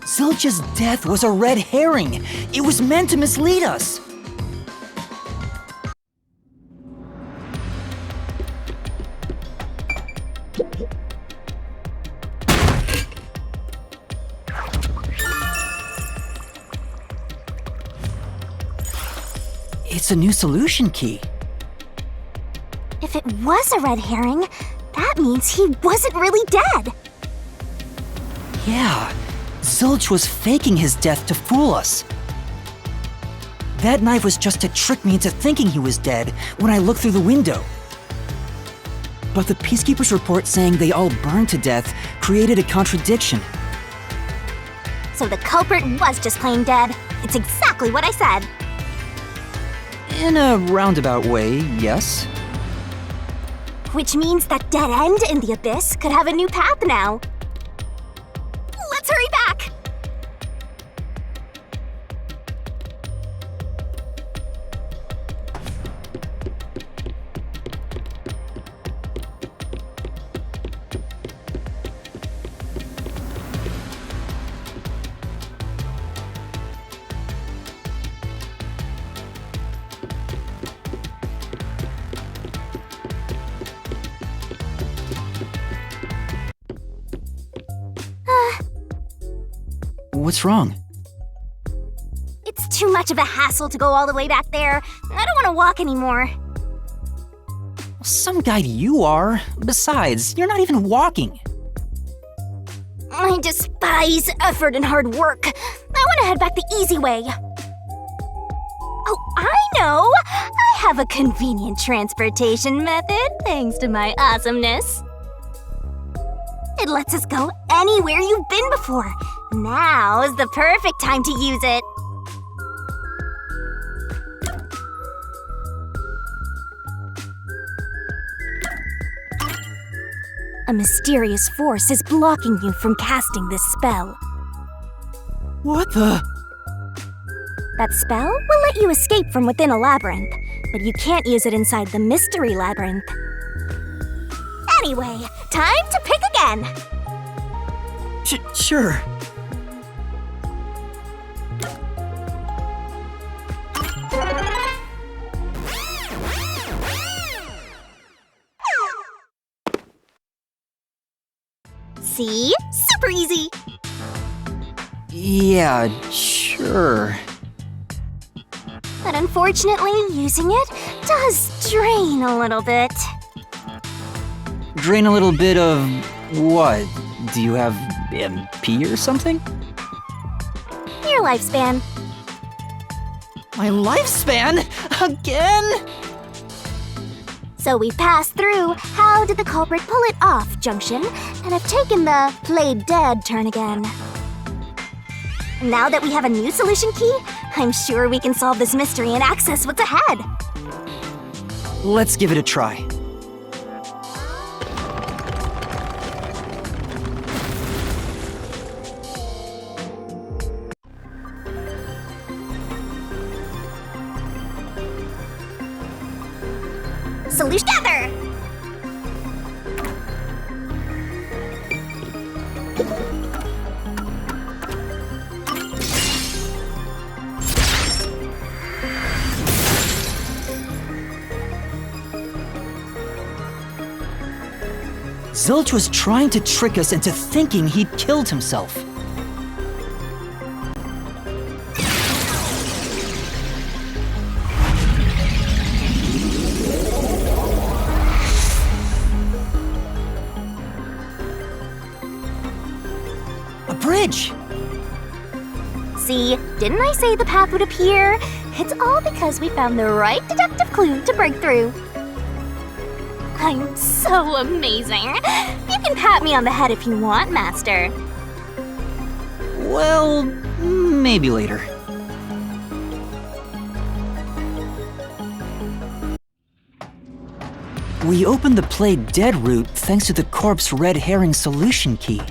Zilch's death was a red herring. It was meant to mislead us. It's a new solution key. If it was a red herring, that means he wasn't really dead. Yeah, Zilch was faking his death to fool us. That knife was just to trick me into thinking he was dead when I looked through the window. But the Peacekeeper's report saying they all burned to death created a contradiction. So the culprit was just plain dead. It's exactly what I said. In a roundabout way, yes. Which means that dead end in the abyss could have a new path now. Let's hurry back! What's wrong? It's too much of a hassle to go all the way back there. I don't want to walk anymore. Some guide you are. Besides, you're not even walking. I despise effort and hard work. I want to head back the easy way. Oh, I know! I have a convenient transportation method, thanks to my awesomeness. It lets us go anywhere you've been before, Now's the perfect time to use it. A mysterious force is blocking you from casting this spell. What the? That spell will let you escape from within a labyrinth, but you can't use it inside the mystery labyrinth. Anyway, time to pick again! Sure. See? Super easy! Yeah, sure. But unfortunately, using it does drain a little bit. Drain a little bit of what? Do you have MP or something? Your lifespan. My lifespan? Again? So we've passed through how did the culprit pull it off junction, and have taken the played dead turn again. Now that we have a new solution key, I'm sure we can solve this mystery and access what's ahead. Let's give it a try. Solution gather! Zilch was trying to trick us into thinking he'd killed himself. A bridge! See, didn't I say the path would appear? It's all because we found the right deductive clue to break through. I'm so amazing. You can pat me on the head if you want, Master. Well, maybe later. We opened the played dead route thanks to the corpse red herring solution key.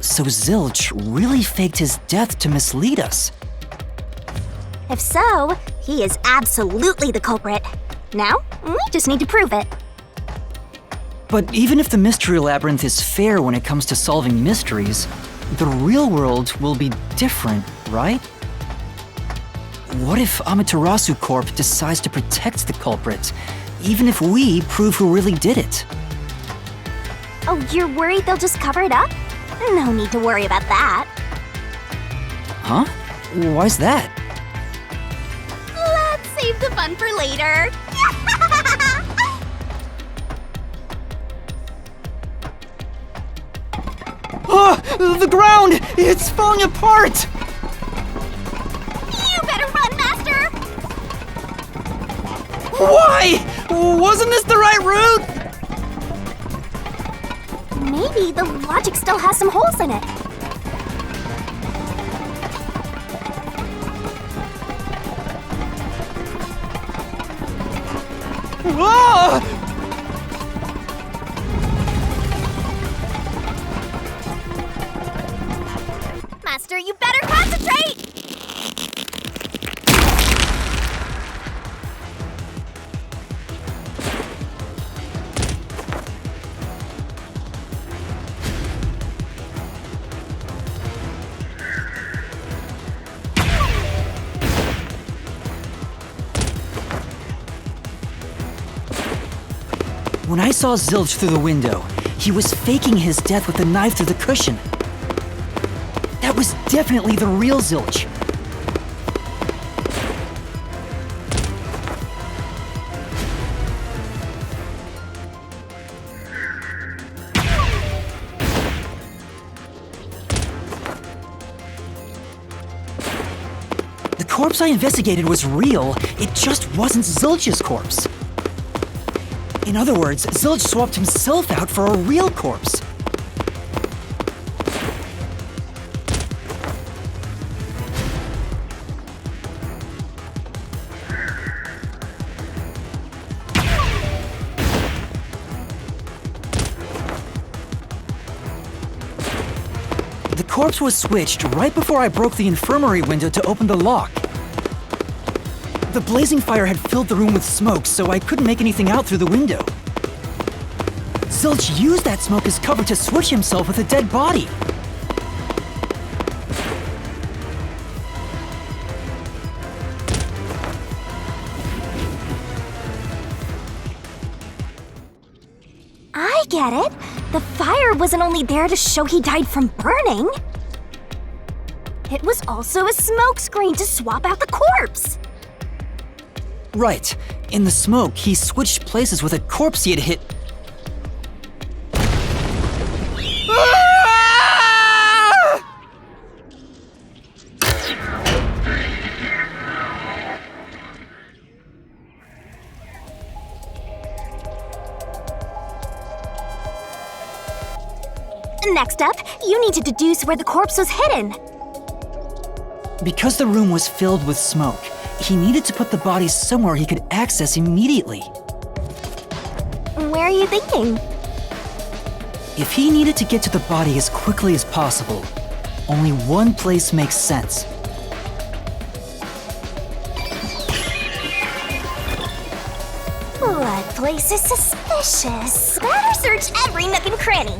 So Zilch really faked his death to mislead us. If so, he is absolutely the culprit. Now, we just need to prove it. But even if the mystery labyrinth is fair when it comes to solving mysteries, the real world will be different, right? What if Amaterasu Corp decides to protect the culprit, even if we prove who really did it? Oh, you're worried they'll just cover it up? No need to worry about that. Huh? Why's that? Let's save the fun for later. Oh, the ground! It's falling apart! You better run, Master! Why? Wasn't this the right route? Maybe the logic still has some holes in it. Whoa! Master, you better concentrate! When I saw Zilch through the window, he was faking his death with a knife through the cushion. That was definitely the real Zilch. The corpse I investigated was real, it just wasn't Zilch's corpse. In other words, Zilch swapped himself out for a real corpse. The corpse was switched right before I broke the infirmary window to open the lock. The blazing fire had filled the room with smoke, so I couldn't make anything out through the window. Zilch used that smoke as cover to switch himself with a dead body. I get it. The fire wasn't only there to show he died from burning. It was also a smokescreen to swap out the corpse. Right. In the smoke, he switched places with a corpse he had hit. Next up, you need to deduce where the corpse was hidden. Because the room was filled with smoke, he needed to put the body somewhere he could access immediately. Where are you thinking? If he needed to get to the body as quickly as possible, only one place makes sense. That place is suspicious. Better search every nook and cranny.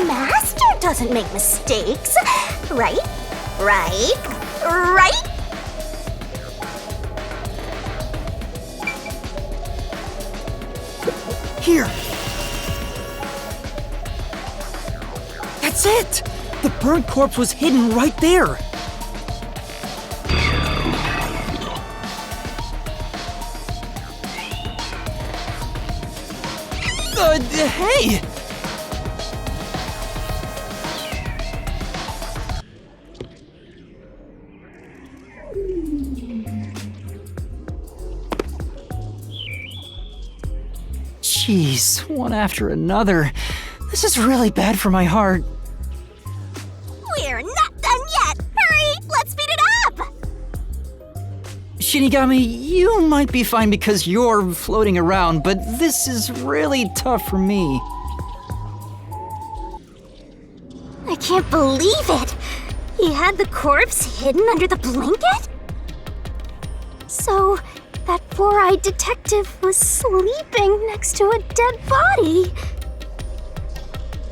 Master doesn't make mistakes. Right? Right? Right? Here! That's it! The burnt corpse was hidden right there! Hey! Jeez, one after another. This is really bad for my heart. We're not done yet! Hurry! Let's speed it up! Shinigami, you might be fine because you're floating around, but this is really tough for me. I can't believe it! He had the corpse hidden under the blanket? So, that four-eyed detective was sleeping next to a dead body.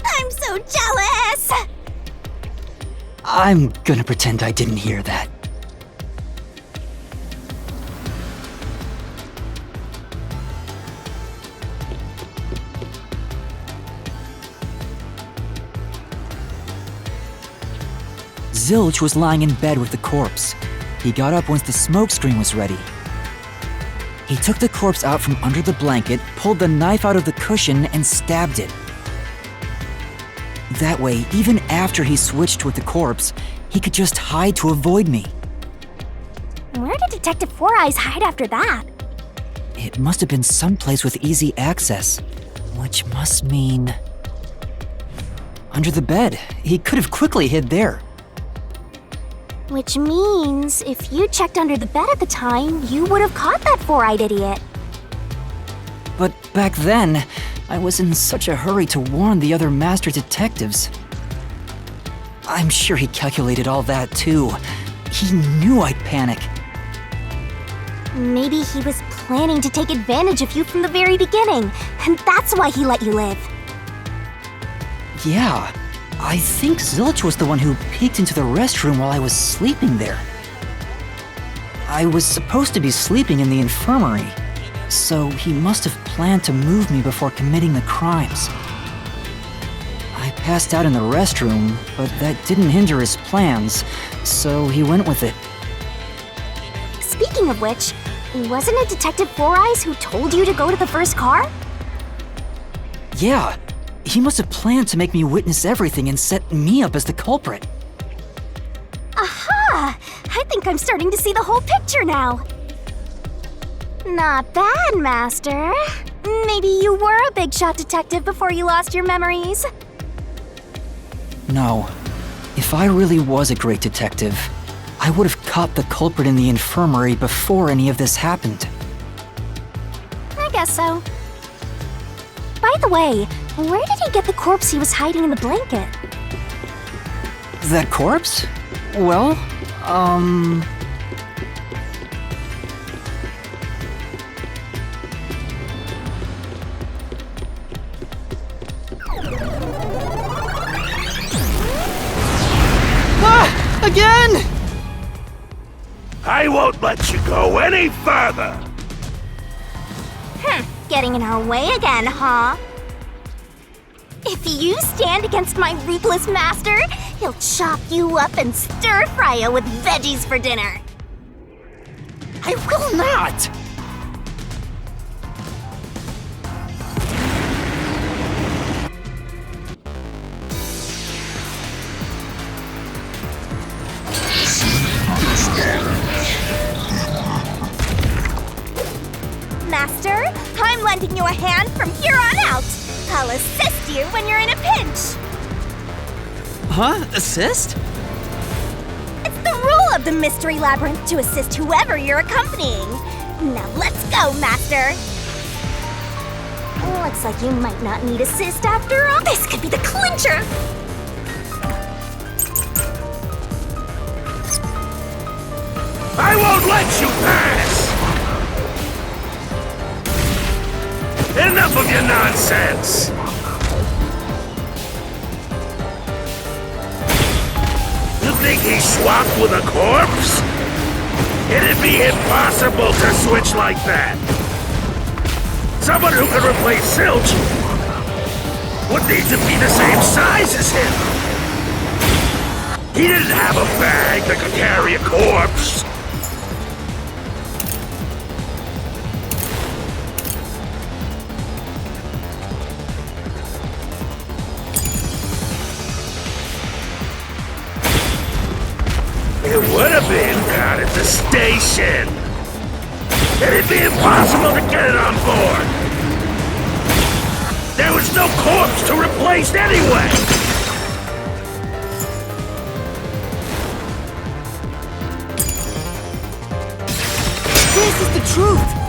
I'm so jealous! I'm gonna pretend I didn't hear that. Zilch was lying in bed with the corpse. He got up once the smoke screen was ready. He took the corpse out from under the blanket, pulled the knife out of the cushion, and stabbed it. That way, even after he switched with the corpse, he could just hide to avoid me. Where did Detective Four Eyes hide after that? It must have been someplace with easy access, which must mean... under the bed. He could have quickly hid there. Which means, if you checked under the bed at the time, you would have caught that four-eyed idiot. But back then, I was in such a hurry to warn the other master detectives. I'm sure he calculated all that too. He knew I'd panic. Maybe he was planning to take advantage of you from the very beginning, and that's why he let you live. Yeah, I think Zilch was the one who peeked into the restroom while I was sleeping there. I was supposed to be sleeping in the infirmary, so he must have planned to move me before committing the crimes. I passed out in the restroom, but that didn't hinder his plans, so he went with it. Speaking of which, wasn't it Detective Four Eyes who told you to go to the first car? Yeah, he must have planned to make me witness everything and set me up as the culprit. Aha! I think I'm starting to see the whole picture now. Not bad, Master. Maybe you were a big shot detective before you lost your memories. No, if I really was a great detective, I would have caught the culprit in the infirmary before any of this happened. I guess so. By the way, where did he get the corpse he was hiding in the blanket? That corpse? Well, Again! I won't let you go any further! Getting in our way again, huh? If you stand against my ruthless master, he'll chop you up and stir-fry you with veggies for dinner. I will not! Master, I'm lending you a hand from here on out. I'll assist you when you're in a pinch. Huh? Assist? It's the rule of the Mystery Labyrinth to assist whoever you're accompanying. Now let's go, Master. Looks like you might not need assist after all. This could be the clincher. I won't let you pass! Enough of your nonsense! You think he's swapped with a corpse? It'd be impossible to switch like that. Someone who could replace Silch would need to be the same size as him. He didn't have a bag that could carry a corpse. It would have been down at the station. It'd be impossible to get it on board. There was no corpse to replace anyway. This is the truth!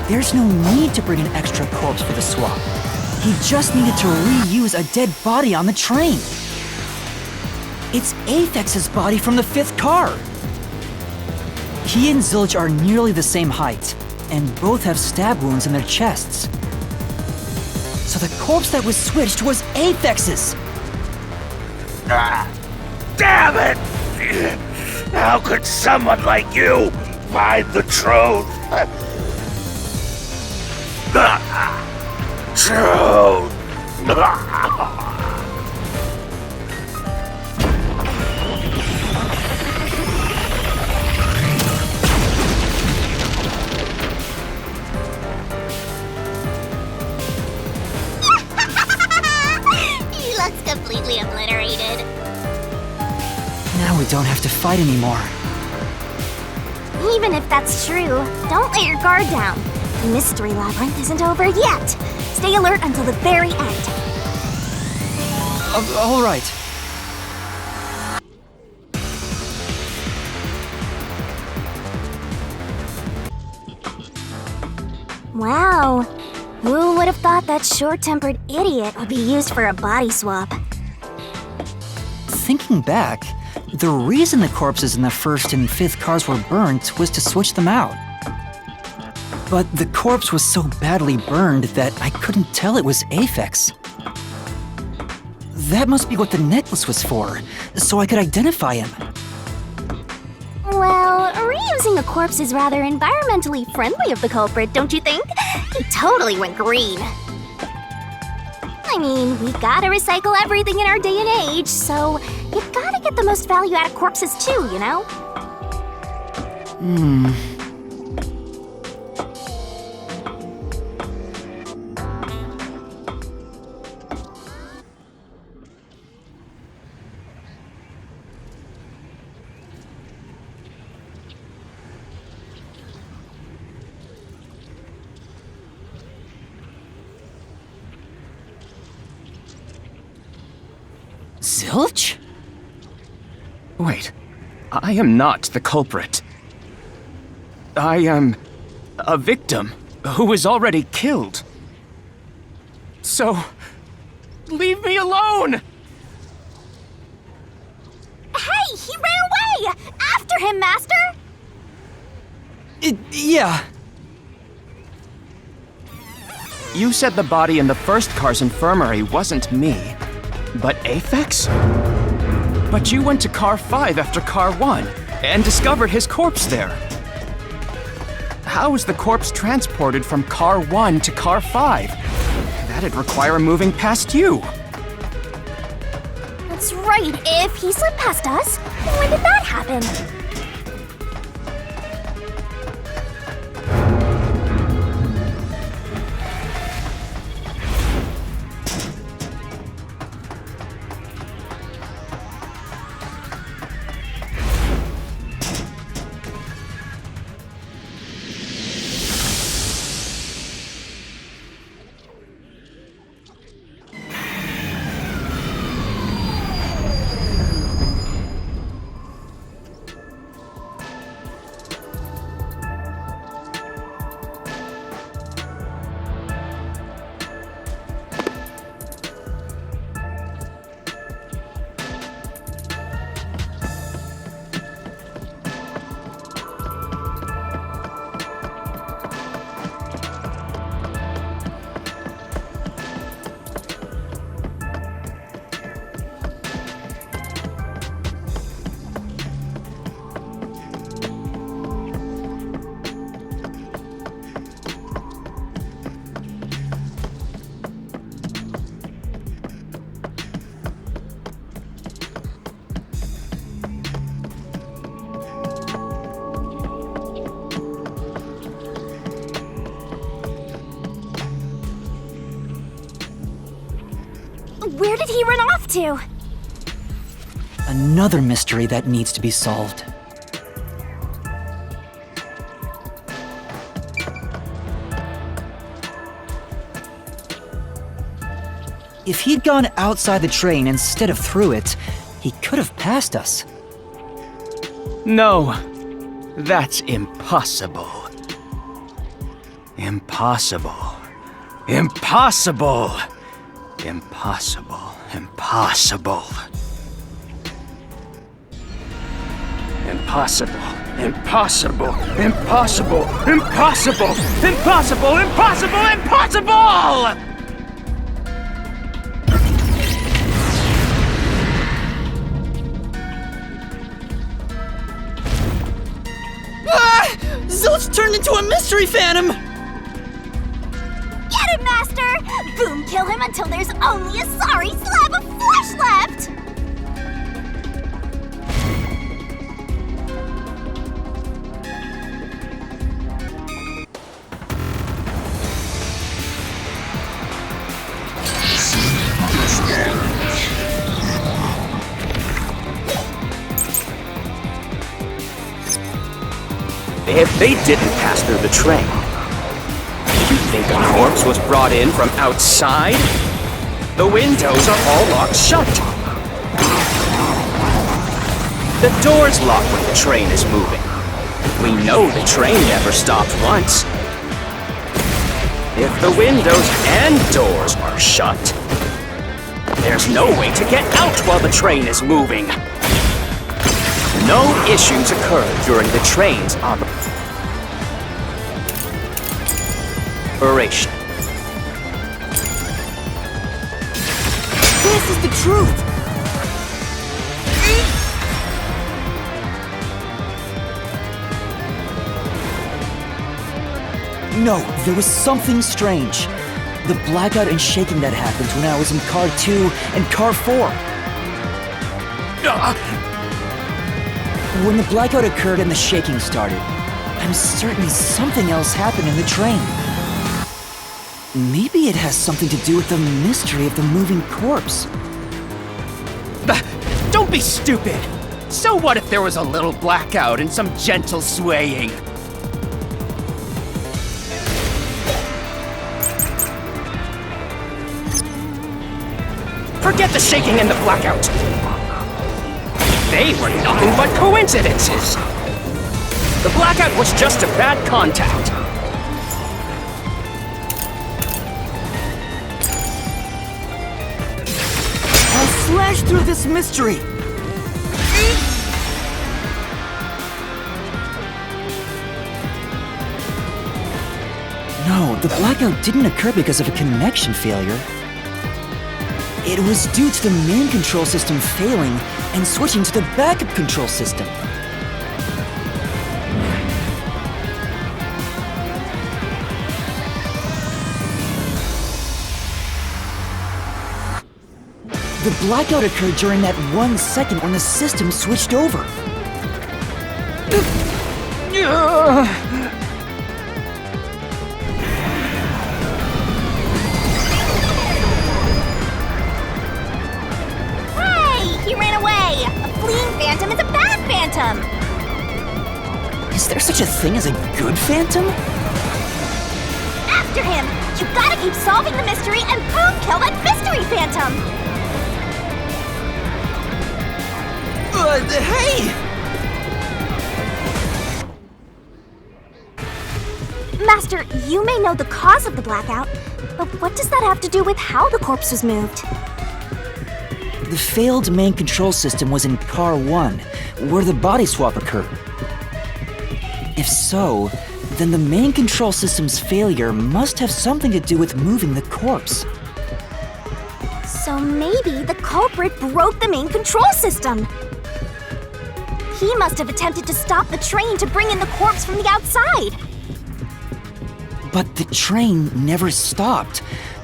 There's no need to bring an extra corpse for the swap. He just needed to reuse a dead body on the train. It's Aphex's body from the 5th car. He and Zilch are nearly the same height, and both have stab wounds in their chests. So the corpse that was switched was Aphex's. Ah, damn it! How could someone like you find the truth? Truth! He looks completely obliterated. Now we don't have to fight anymore. Even if that's true, don't let your guard down. The Mystery Labyrinth isn't over yet. Stay alert until the very end. All right. Wow. Who would have thought that short-tempered idiot would be used for a body swap? Thinking back, the reason the corpses in the 1st and 5th cars were burnt was to switch them out. But the corpse was so badly burned that I couldn't tell it was Aphex. That must be what the necklace was for, so I could identify him. Well, reusing a corpse is rather environmentally friendly of the culprit, don't you think? He totally went green. I mean, we gotta recycle everything in our day and age, so you gotta get the most value out of corpses too, you know? Zilch? Wait, I am not the culprit. I am a victim who was already killed. So, leave me alone! Hey, he ran away! After him, Master! Yeah. You said the body in the first car's infirmary wasn't me, but Aphex? But you went to car 5 after car 1 and discovered his corpse there. How is the corpse transported from car 1 to car 5? That'd require moving past you. That's right, if he slipped past us, when did that happen? Where did he run off to? Another mystery that needs to be solved. If he'd gone outside the train instead of through it, he could have passed us. No, that's impossible. Impossible. Impossible. Impossible. Impossible. Impossible. Impossible. Impossible. Impossible. Impossible. Impossible. Impossible! Zilch turned into a mystery phantom! Get him, Master! Boom, kill him until there's only a sorry slab of flesh left! If they didn't pass through the train, you think a corpse was brought in from outside? The windows are all locked shut. The door's locked when the train is moving. We know the train never stopped once. If the windows and doors are shut, there's no way to get out while the train is moving. No issues occurred during the train's operation. This is the truth! No, there was something strange. The blackout and shaking that happened when I was in car 2 and car 4. When the blackout occurred and the shaking started, I'm certain something else happened in the train. Maybe it has something to do with the mystery of the moving corpse. Don't be stupid! So what if there was a little blackout and some gentle swaying? Forget the shaking and the blackout! They were nothing but coincidences! The blackout was just a bad contact. through this mystery! No, the blackout didn't occur because of a connection failure. It was due to the main control system failing and switching to the backup control system. The blackout occurred during that 1 second when the system switched over. He ran away! A fleeing phantom is a bad phantom! Is there such a thing as a good phantom? After him! You gotta keep solving the mystery and boom kill that mystery phantom! Hey! Master, you may know the cause of the blackout, but what does that have to do with how the corpse was moved? The failed main control system was in Car 1, where the body swap occurred. If so, then the main control system's failure must have something to do with moving the corpse. So maybe the culprit broke the main control system. He must have attempted to stop the train to bring in the corpse from the outside. But the train never stopped.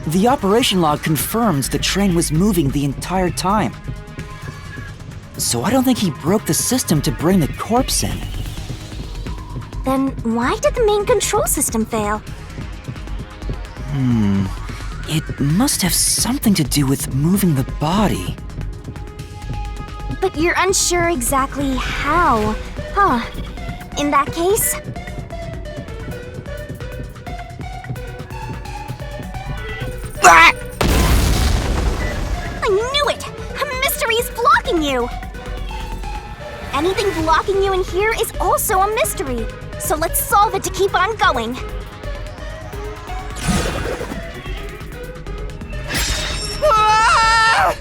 The operation log confirms the train was moving the entire time. So I don't think he broke the system to bring the corpse in. Then why did the main control system fail? It must have something to do with moving the body. But you're unsure exactly how, huh? In that case... I knew it! A mystery is blocking you! Anything blocking you in here is also a mystery, so let's solve it to keep on going. Ah!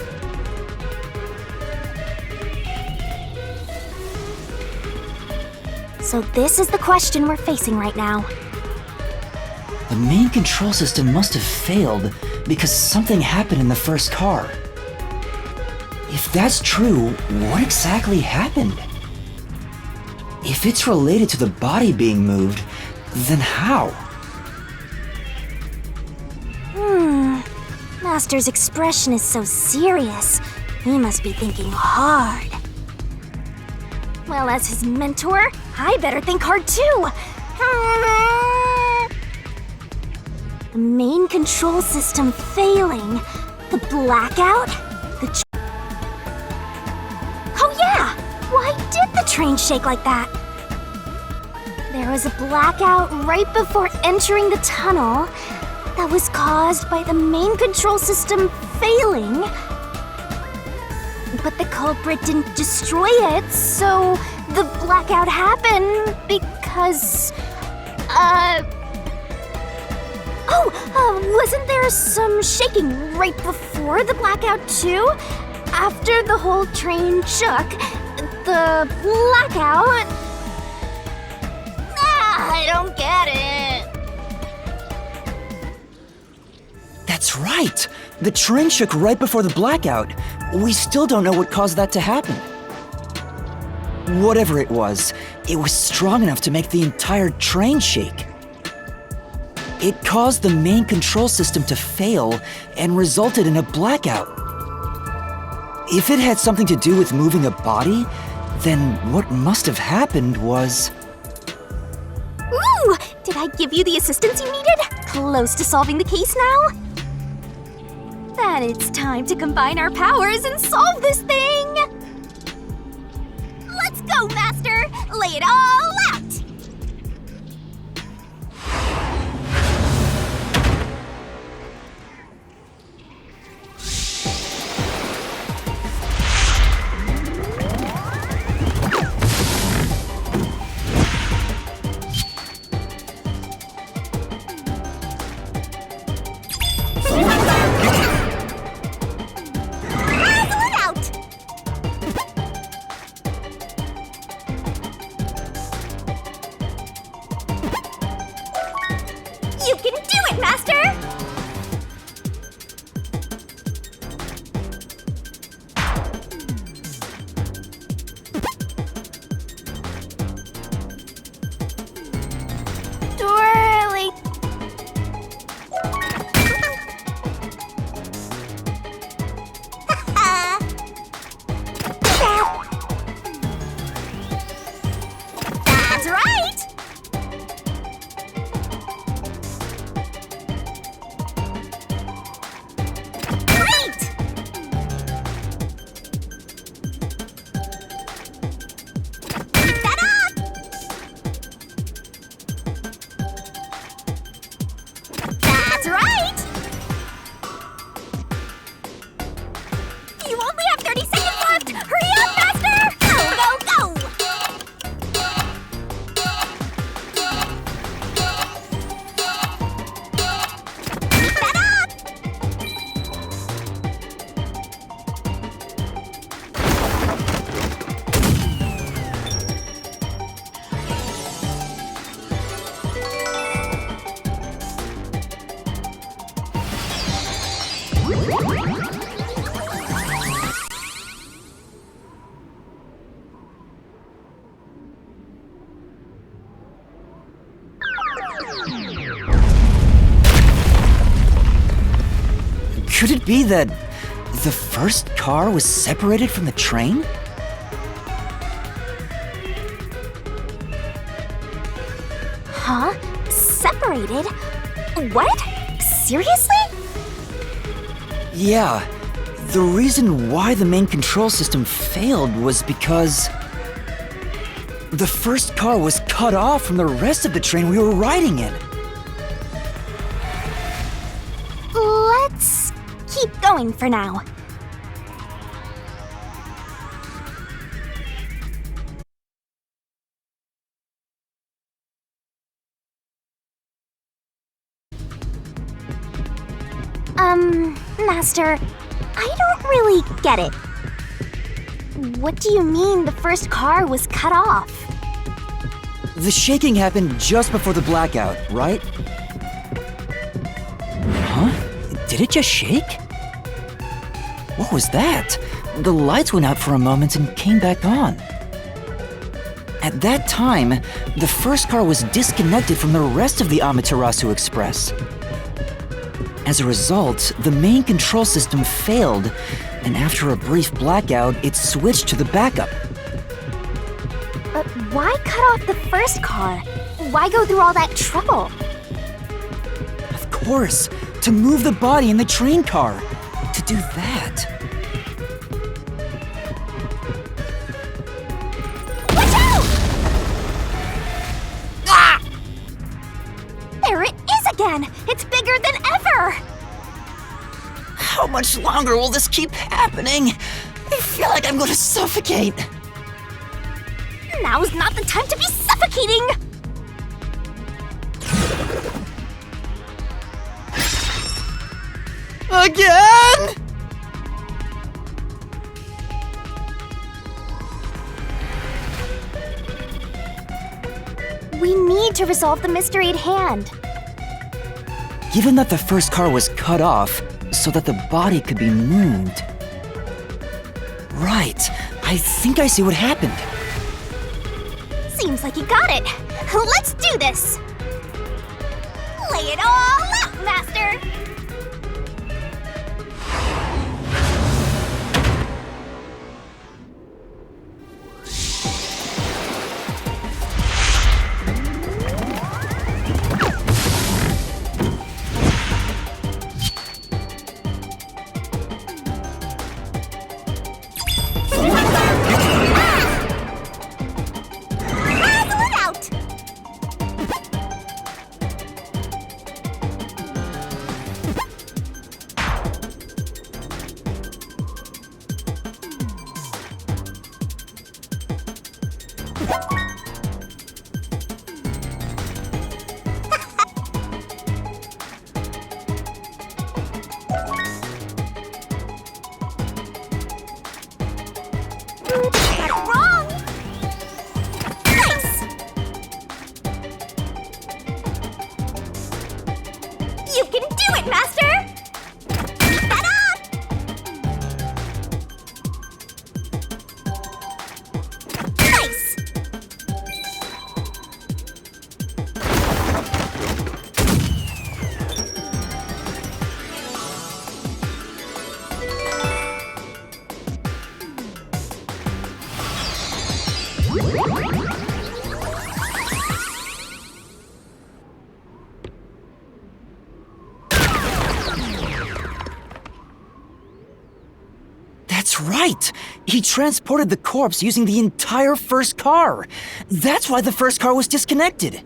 So this is the question we're facing right now. The main control system must have failed because something happened in the first car. If that's true, what exactly happened? If it's related to the body being moved, then how? Master's expression is so serious. He must be thinking hard. Well, as his mentor, I better think hard too. The main control system failing. The blackout? Oh yeah! Why did the train shake like that? There was a blackout right before entering the tunnel that was caused by the main control system failing. But the culprit didn't destroy it, so the blackout happened because... wasn't there some shaking right before the blackout too? After the whole train shook, the blackout... I don't get it. That's right! The train shook right before the blackout. We still don't know what caused that to happen. Whatever it was strong enough to make the entire train shake. It caused the main control system to fail and resulted in a blackout. If it had something to do with moving a body, then what must have happened was... Ooh! Did I give you the assistance you needed? Close to solving the case now? Then it's time to combine our powers and solve this thing! Let's go, Master! Lay it all out! Razzle it out! Could it be that the first car was separated from the train? Huh? Separated? What? Seriously? Yeah. The reason why the main control system failed was because the first car was cut off from the rest of the train we were riding in. Let's keep going for now. Master, I don't really get it. What do you mean the first car was cut off? The shaking happened just before the blackout, right? Huh? Did it just shake? What was that? The lights went out for a moment and came back on. At that time, the first car was disconnected from the rest of the Amaterasu Express. As a result, the main control system failed, and after a brief blackout, it switched to the backup. But why cut off the first car? Why go through all that trouble? Of course, to move the body in the train car. To do that. Watch out! Ah! There it is again! It's bigger than ever! How much longer will this keep happening? I feel like I'm gonna suffocate. Now's not the time to be suffocating! Again? We need to resolve the mystery at hand. Given that the first car was cut off so that the body could be moved. Right, I think I see what happened. Seems like you got it. Let's do this! Lay it all out, Master! You can do it, Master! Ta-da! Nice! That's right! He transported the corpse using the entire first car. That's why the first car was disconnected.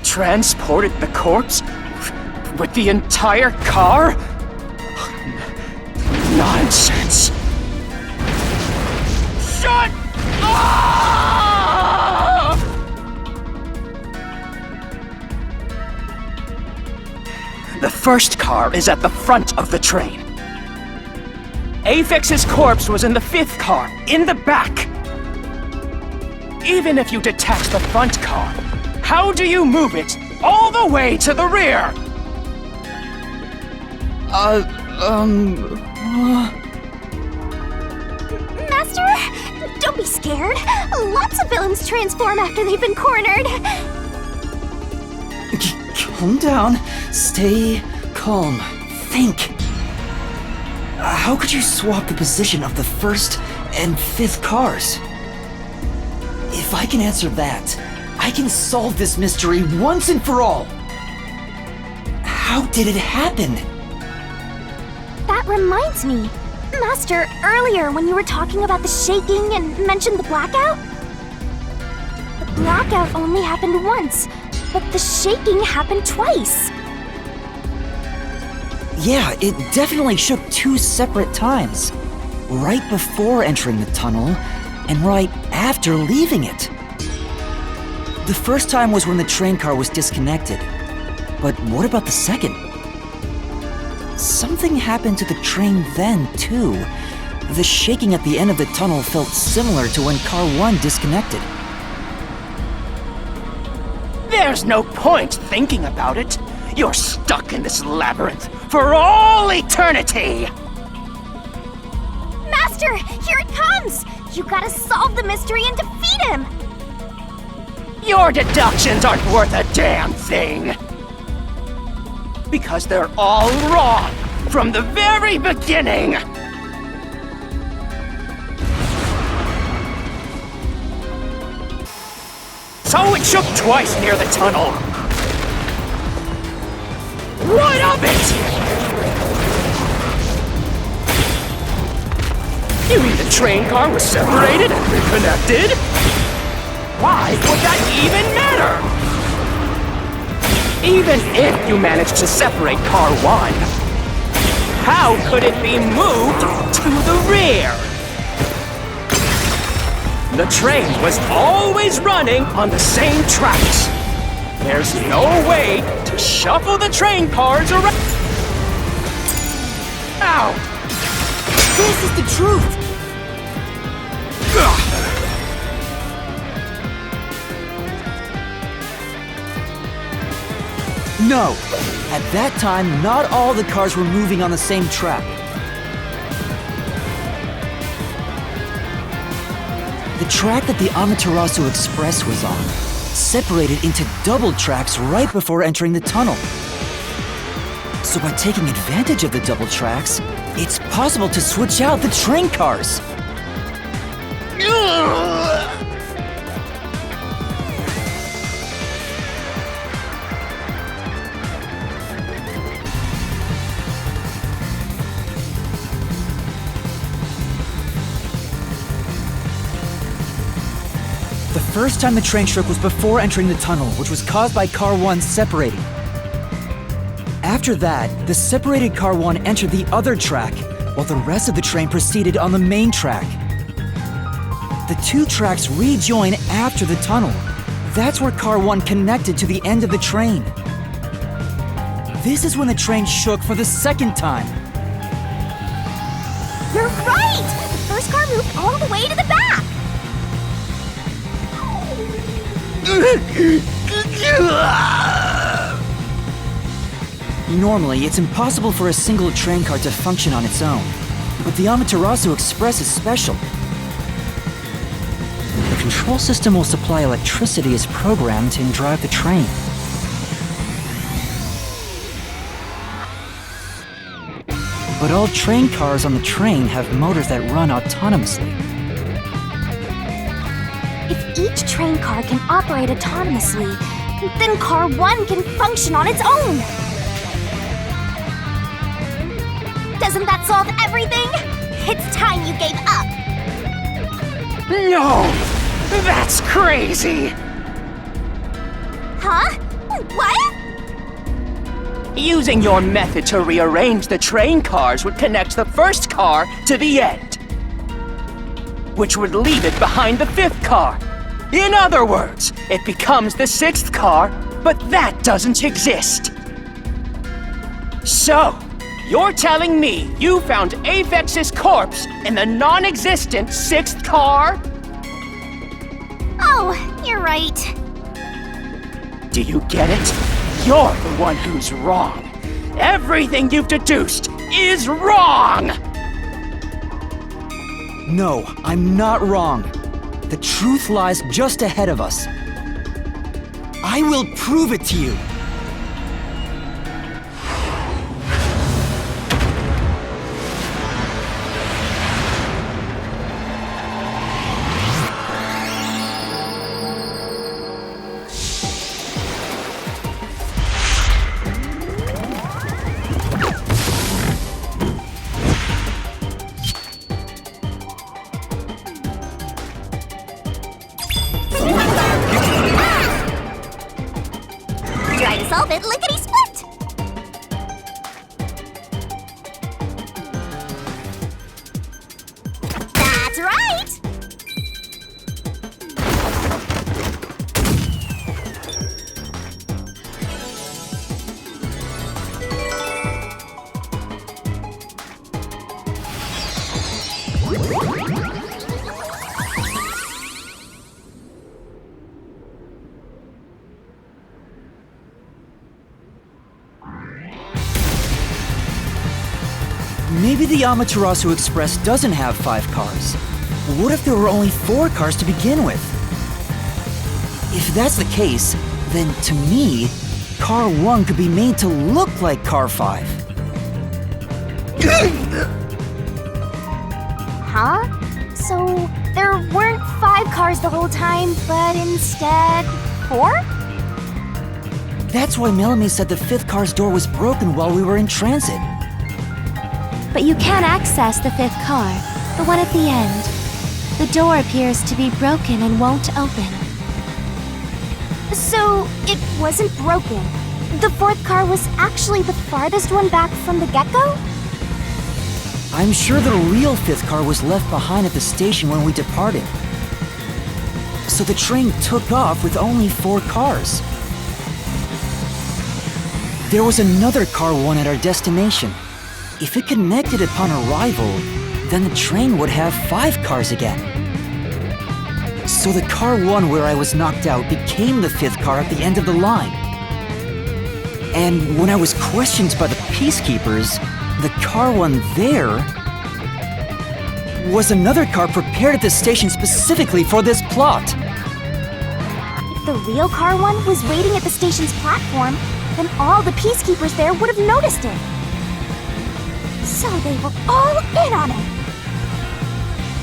Transported the corpse? With the entire car? Nonsense! Shut up! The first car is at the front of the train. Apex's corpse was in the fifth car, in the back. Even if you detach the front car, how do you move it all the way to the rear? Master, don't be scared. Lots of villains transform after they've been cornered. Calm down. Stay calm. Think. How could you swap the position of the first and fifth cars? If I can answer that, I can solve this mystery once and for all. How did it happen? That reminds me. Master, earlier when you were talking about the shaking and mentioned the blackout? The blackout only happened once, but the shaking happened twice. Yeah, it definitely shook 2 separate times. Right before entering the tunnel, and right after leaving it. The first time was when the train car was disconnected. But what about the second? Something happened to the train then, too. The shaking at the end of the tunnel felt similar to when Car 1 disconnected. There's no point thinking about it. You're stuck in this labyrinth for all eternity! Master, here it comes! You gotta solve the mystery and defeat him! Your deductions aren't worth a damn thing! Because they're all wrong from the very beginning! So it shook twice near the tunnel. What of it? You mean the train car was separated and reconnected? Why would that even matter? Even if you managed to separate car 1, how could it be moved to the rear? The train was always running on the same tracks. There's no way to shuffle the train cars around. Ow! This is the truth! No! At that time, not all the cars were moving on the same track. The track that the Amaterasu Express was on separated into double tracks right before entering the tunnel. So by taking advantage of the double tracks, it's possible to switch out the train cars. The first time the train shook was before entering the tunnel, which was caused by Car 1 separating. After that, the separated Car 1 entered the other track, while the rest of the train proceeded on the main track. The 2 tracks rejoin after the tunnel. That's where Car 1 connected to the end of the train. This is when the train shook for the second time. You're right! The first car moved all the way to the back! Normally, it's impossible for a single train car to function on its own, but the Amaterasu Express is special. The control system will supply electricity as programmed and drive the train. But all train cars on the train have motors that run autonomously. If each train car can operate autonomously, then Car 1 can function on its own! Doesn't that solve everything? It's time you gave up! No! That's crazy! Huh? What? Using your method to rearrange the train cars would connect the first car to the end, which would leave it behind the 5th car. In other words, it becomes the 6th car, but that doesn't exist. So, you're telling me you found Aphex's corpse in the non-existent 6th car? Oh, you're right. Do you get it? You're the one who's wrong. Everything you've deduced is wrong! No, I'm not wrong. The truth lies just ahead of us. I will prove it to you. Try to solve it lickety-split! That's right! Maybe the Amaterasu Express doesn't have 5 cars. What if there were only 4 cars to begin with? If that's the case, then to me, Car 1 could be made to look like Car 5. Huh? So, there weren't 5 cars the whole time, but instead 4? That's why Melanie said the 5th car's door was broken while we were in transit. But you can't access the 5th car, the one at the end. The door appears to be broken and won't open. So, it wasn't broken. The 4th car was actually the farthest one back from the get-go? I'm sure the real 5th car was left behind at the station when we departed. So the train took off with only 4 cars. There was another Car 1 at our destination. If it connected upon arrival, then the train would have 5 cars again. So the Car 1 where I was knocked out became the 5th car at the end of the line. And when I was questioned by the peacekeepers, the Car 1 there was another car prepared at the station specifically for this plot. If the real Car 1 was waiting at the station's platform, then all the peacekeepers there would have noticed it. So they were all in on it!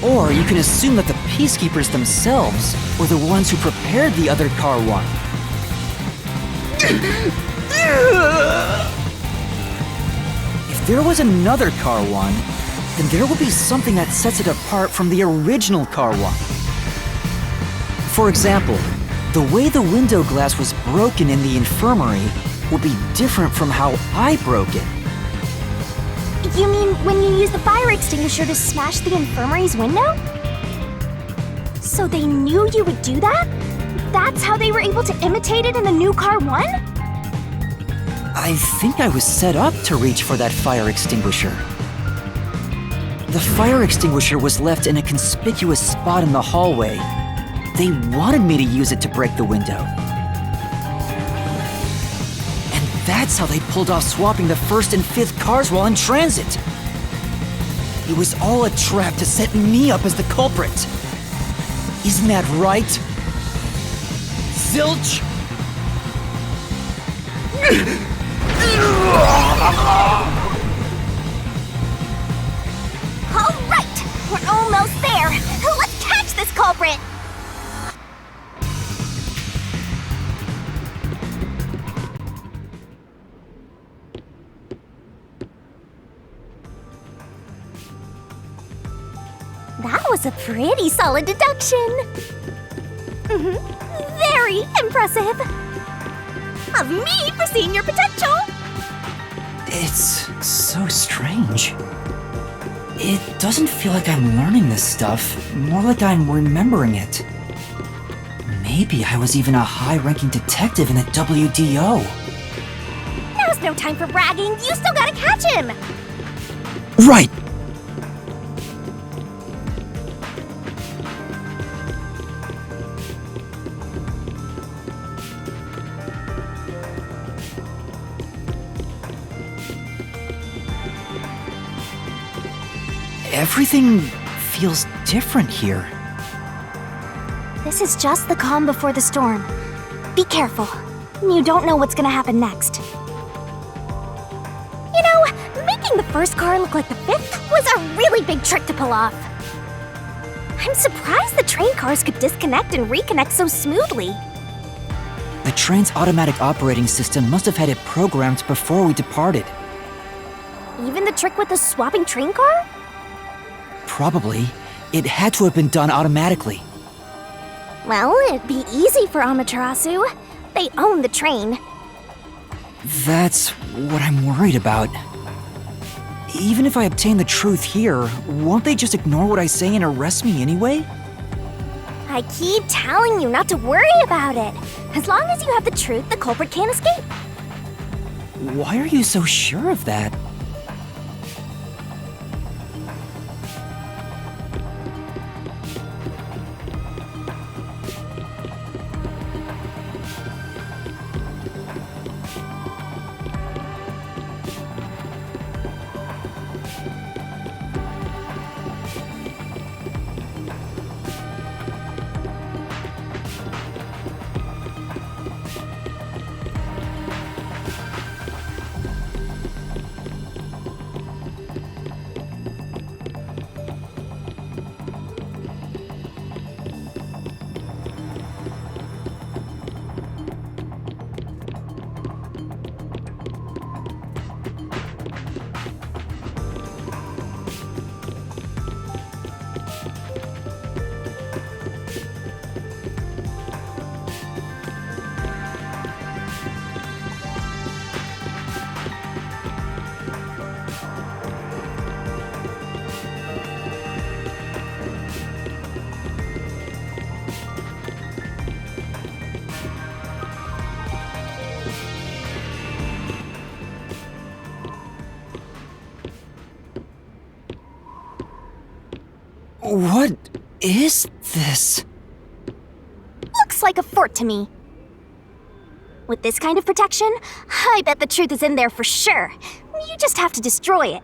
Or you can assume that the peacekeepers themselves were the ones who prepared the other Car 1. If there was another Car 1, then there will be something that sets it apart from the original Car 1. For example, the way the window glass was broken in the infirmary will be different from how I broke it. You mean when you used the fire extinguisher to smash the infirmary's window? So they knew you would do that? That's how they were able to imitate it in the new Car 1? I think I was set up to reach for that fire extinguisher. The fire extinguisher was left in a conspicuous spot in the hallway. They wanted me to use it to break the window. And that's how they pulled off swapping the 1st and 5th cars while in transit. It was all a trap to set me up as the culprit. Isn't that right? Zilch? All right, we're almost there. Let's catch this culprit. That was a pretty solid deduction. Very impressive. Of me foreseeing your potential. It's so strange. It doesn't feel like I'm learning this stuff, more like I'm remembering it. Maybe I was even a high-ranking detective in the WDO. Now's no time for bragging. You still gotta catch him. Right! Everything feels different here. This is just the calm before the storm. Be careful. You don't know what's gonna happen next. You know, making the first car look like the fifth was a really big trick to pull off. I'm surprised the train cars could disconnect and reconnect so smoothly. The train's automatic operating system must have had it programmed before we departed. Even the trick with the swapping train car? Probably. It had to have been done automatically. Well, it'd be easy for Amaterasu. They own the train. That's what I'm worried about. Even if I obtain the truth here, won't they just ignore what I say and arrest me anyway? I keep telling you not to worry about it. As long as you have the truth, the culprit can't escape. Why are you so sure of that? What is this? Looks like a fort to me. With this kind of protection, I bet the truth is in there for sure. You just have to destroy it.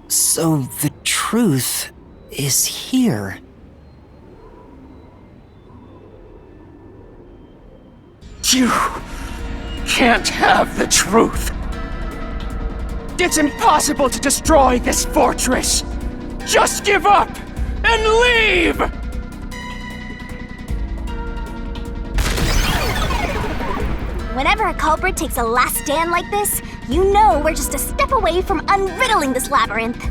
So the truth is here. You can't have the truth. It's impossible to destroy this fortress! Just give up and leave! Whenever a culprit takes a last stand like this, you know we're just a step away from unriddling this labyrinth.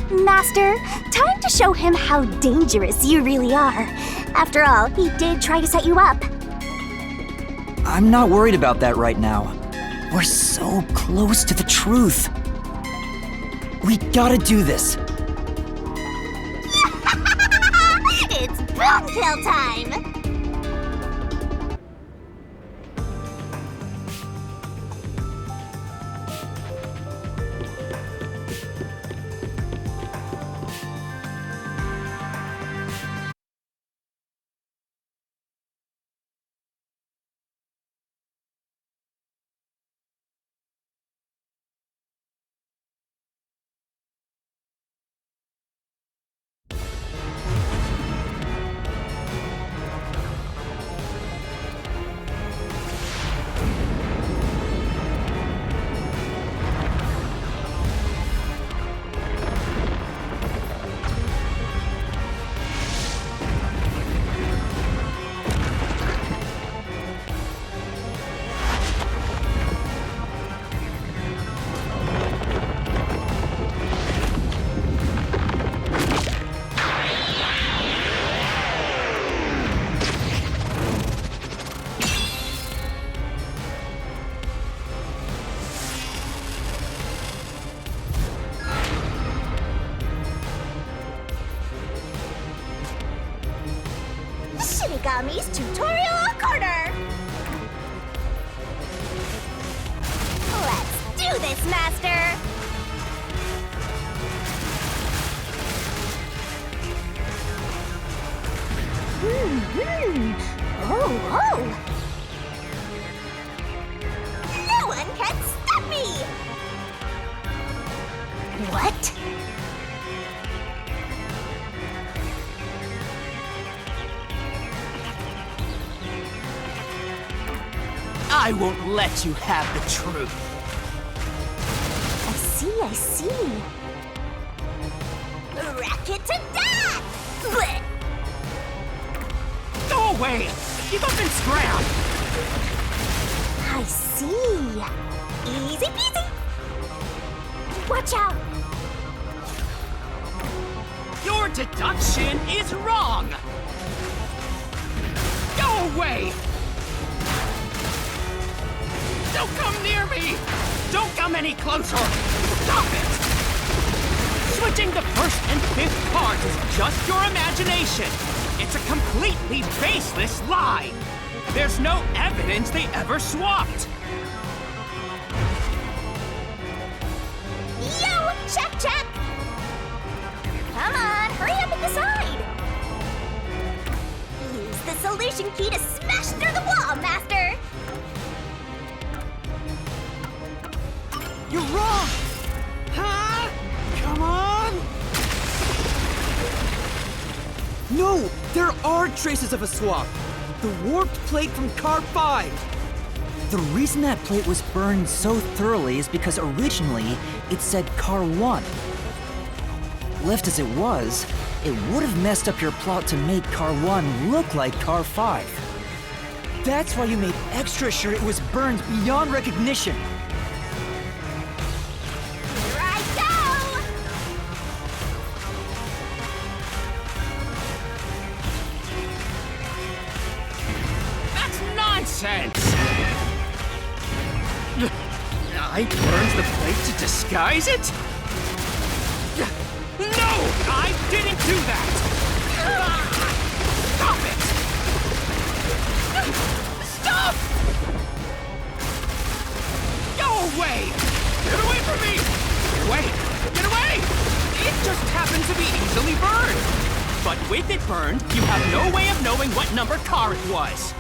Master, time to show him how dangerous you really are. After all, he did try to set you up. I'm not worried about that right now. We're so close to the truth. We gotta do this. It's boomkill time! Shinigami's Tutorial Corner! Let's do this, Master! Oh! No one can stop me! What? I won't let you have the truth. I see. Racket to that! Blech. Go away! Keep up and scram! I see. Easy peasy. Watch out. Your deduction is wrong! Go away! Don't come near me! Don't come any closer! Stop it! Switching the first and fifth cards is just your imagination. It's a completely baseless lie. There's no evidence they ever swapped. Yo, check! Come on, hurry up and decide. Use the solution key to smash through the wall, Master. You're wrong! Huh? Come on! No! There are traces of a swap! The warped plate from Car 5! The reason that plate was burned so thoroughly is because originally it said Car 1. Left as it was, it would have messed up your plot to make Car 1 look like Car 5. That's why you made extra sure it was burned beyond recognition. Here I go! That's nonsense! I burned the plate to disguise it? No! I didn't do that! Stop it! Stop! Go away! Get away from me! Get away! Get away! It just happened to be easily burned! But with it burned, you have no way of knowing what number car it was.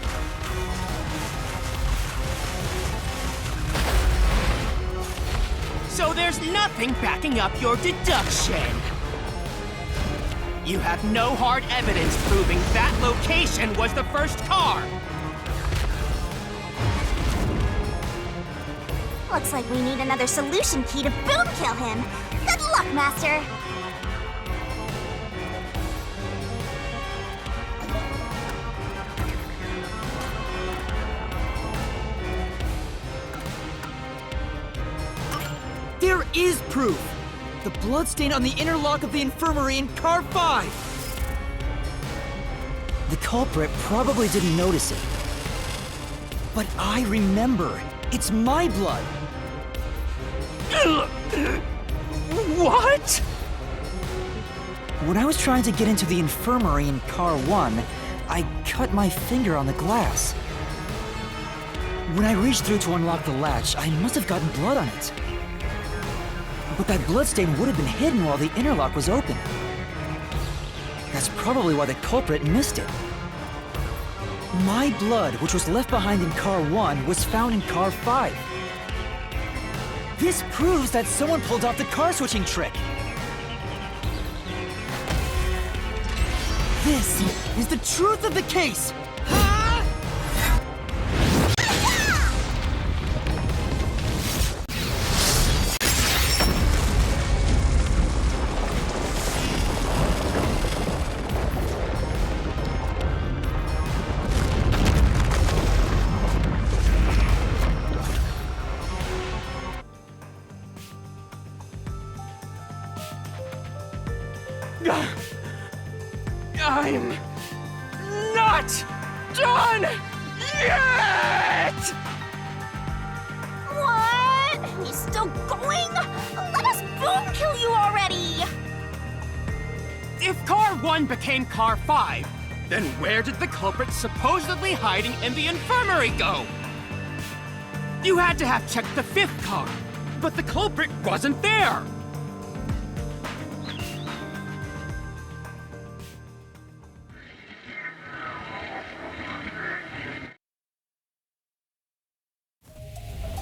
So there's nothing backing up your deduction. You have no hard evidence proving that location was the first car. Looks like we need another solution key to boom kill him. Good luck, Master. There is proof! The bloodstain on the inner lock of the infirmary in Car 5! The culprit probably didn't notice it. But I remember! It's my blood! What? When I was trying to get into the infirmary in Car 1, I cut my finger on the glass. When I reached through to unlock the latch, I must have gotten blood on it. But that bloodstain would have been hidden while the interlock was open. That's probably why the culprit missed it. My blood, which was left behind in Car 1, was found in Car 5. This proves that someone pulled off the car switching trick. This is the truth of the case! I'm not done yet! What? He's still going? Let us boom kill you already! If Car 1 became Car 5, then where did the culprit supposedly hiding in the infirmary go? You had to have checked the fifth car, but the culprit wasn't there!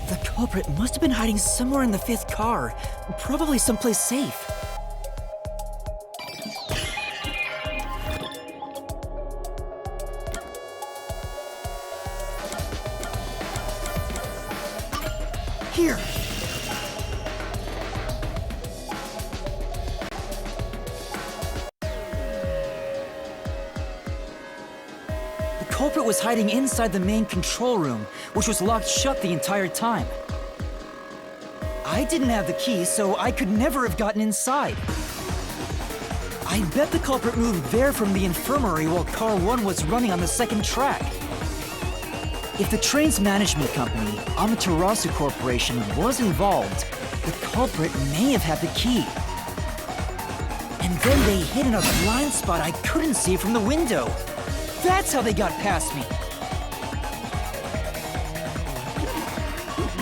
The culprit must have been hiding somewhere in the 5th car, probably someplace safe. Here! The culprit was hiding inside the main control room, which was locked shut the entire time. I didn't have the key, so I could never have gotten inside. I bet the culprit moved there from the infirmary while Car 1 was running on the 2nd track. If the train's management company, Amaterasu Corporation, was involved, the culprit may have had the key. And then they hid in a blind spot I couldn't see from the window. That's how they got past me.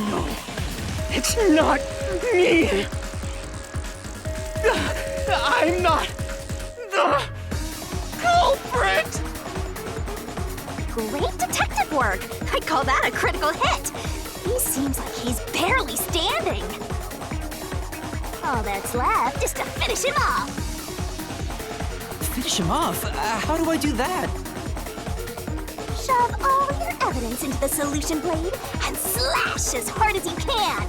No, it's not me. I'm not the culprit. Great detective work! I'd call that a critical hit! He seems like he's barely standing. All that's left is to finish him off. Finish him off? How do I do that? Shove all your evidence into the solution blade and slash as hard as you can.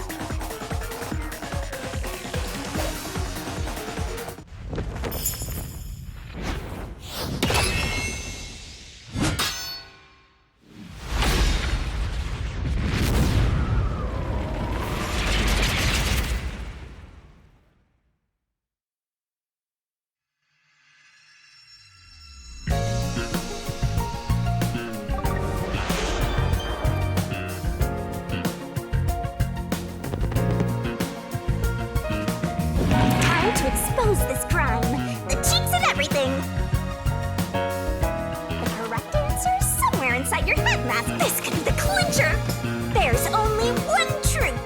To expose this crime. The cheeks and everything. The correct answer is somewhere inside your head, Matt. This could be the clincher. There's only one truth.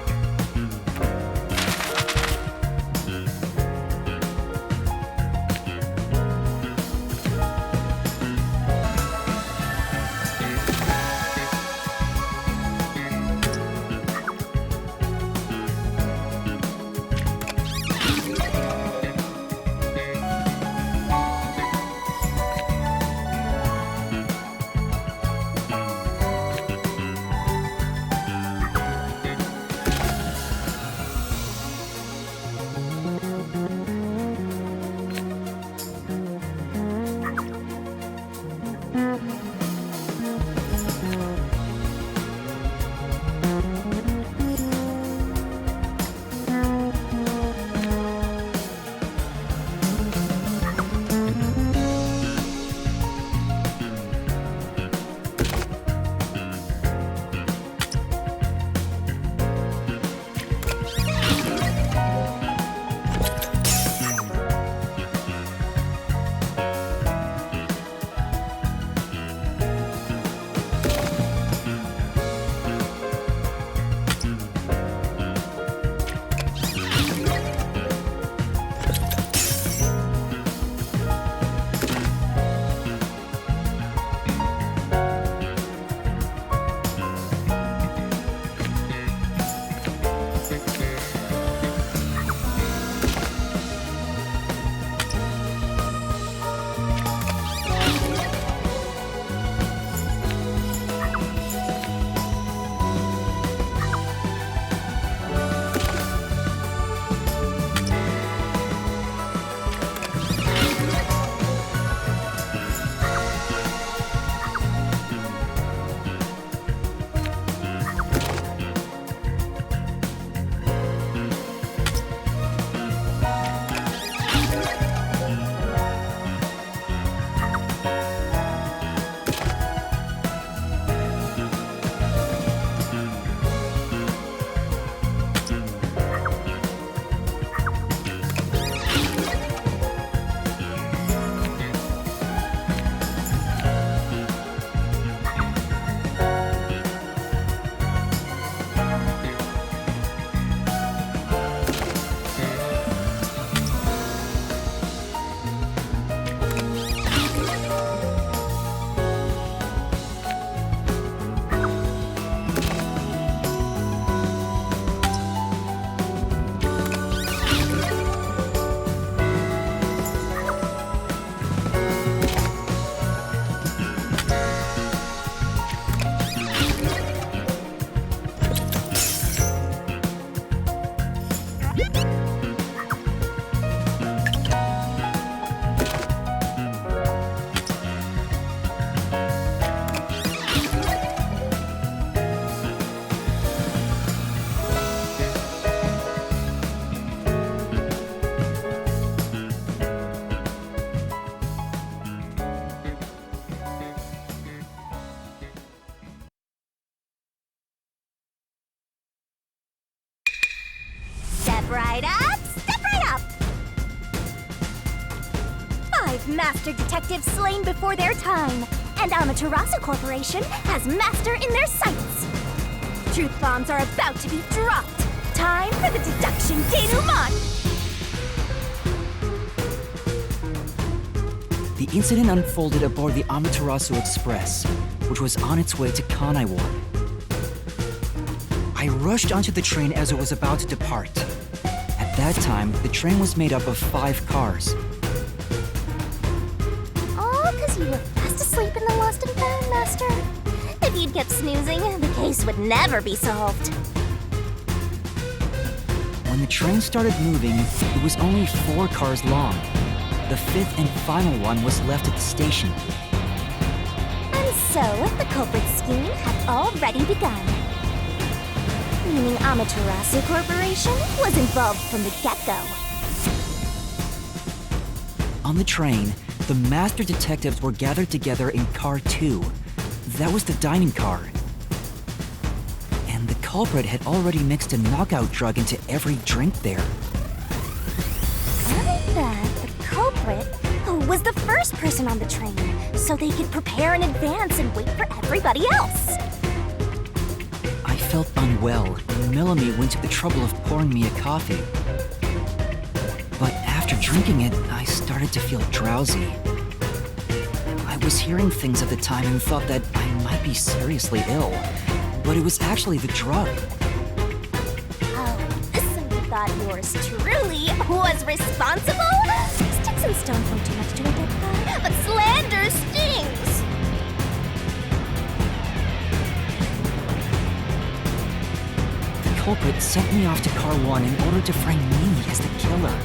right up, step right up! 5 master detectives slain before their time, and Amaterasu Corporation has master in their sights. Truth bombs are about to be dropped. Time for the deduction denouement! The incident unfolded aboard the Amaterasu Express, which was on its way to Kanai Ward. I rushed onto the train as it was about to depart. At that time, the train was made up of 5 cars. All because you were fast asleep in the lost and found, Master. If you'd kept snoozing, the case would never be solved. When the train started moving, it was only 4 cars long. The 5th and final one was left at the station. And so, the culprit scheme had already begun. Meaning Amaterasu Corporation was involved from the get-go. On the train, the master detectives were gathered together in Car 2. That was the dining car. And the culprit had already mixed a knockout drug into every drink there. Other than the culprit, who was the first person on the train, so they could prepare in advance and wait for everybody else. I felt unwell, and Melanie went to the trouble of pouring me a coffee. But after drinking it, I started to feel drowsy. I was hearing things at the time and thought that I might be seriously ill, but it was actually the drug. Oh, so you thought yours truly was responsible? Sticks and stones won't do much to identify, but slander stings! The culprit sent me off to Car 1 in order to frame me as the killer.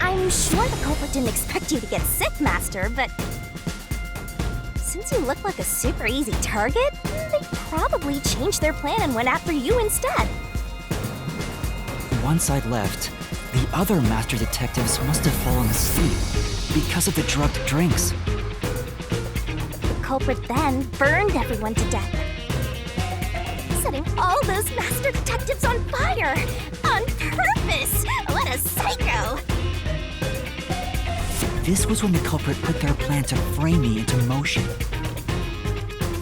I'm sure the culprit didn't expect you to get sick, Master, but since you look like a super easy target, they probably changed their plan and went after you instead. Once I'd left, the other master detectives must have fallen asleep because of the drugged drinks. The culprit then burned everyone to death, setting all those master detectives on fire! On purpose! What a psycho! This was when the culprit put their plan to frame me into motion.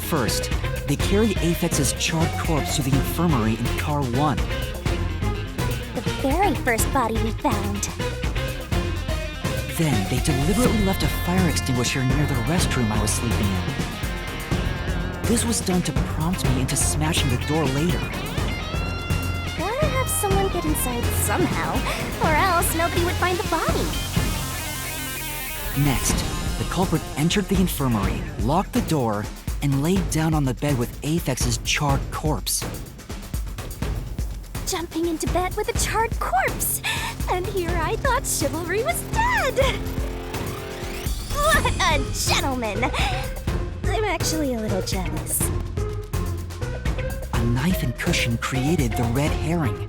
First, they carried Apex's charred corpse to the infirmary in Car 1. The very first body we found. Then, they deliberately left a fire extinguisher near the restroom I was sleeping in. This was done to prompt me into smashing the door later. Gotta have someone get inside somehow, or else nobody would find the body. Next, the culprit entered the infirmary, locked the door, and laid down on the bed with Apex's charred corpse. Jumping into bed with a charred corpse! And here I thought chivalry was dead! What a gentleman! I'm actually a little jealous. A knife and cushion created the red herring.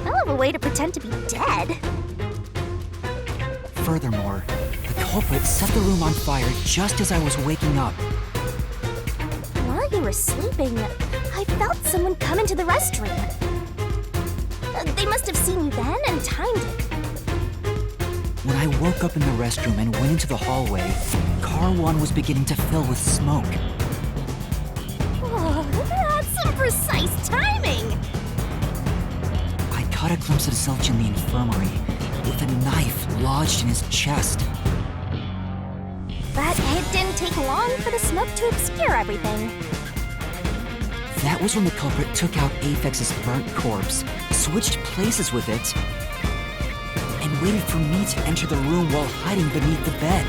Hell of a way to pretend to be dead. Furthermore, the culprit set the room on fire just as I was waking up. While you were sleeping, I felt someone come into the restroom. They must have seen you then and timed it. When I woke up in the restroom and went into the hallway, Car 1 was beginning to fill with smoke. Oh, that's some precise timing! I caught a glimpse of Zilch in the infirmary, with a knife lodged in his chest. But it didn't take long for the smoke to obscure everything. That was when the culprit took out Apex's burnt corpse, switched places with it, and waited for me to enter the room while hiding beneath the bed.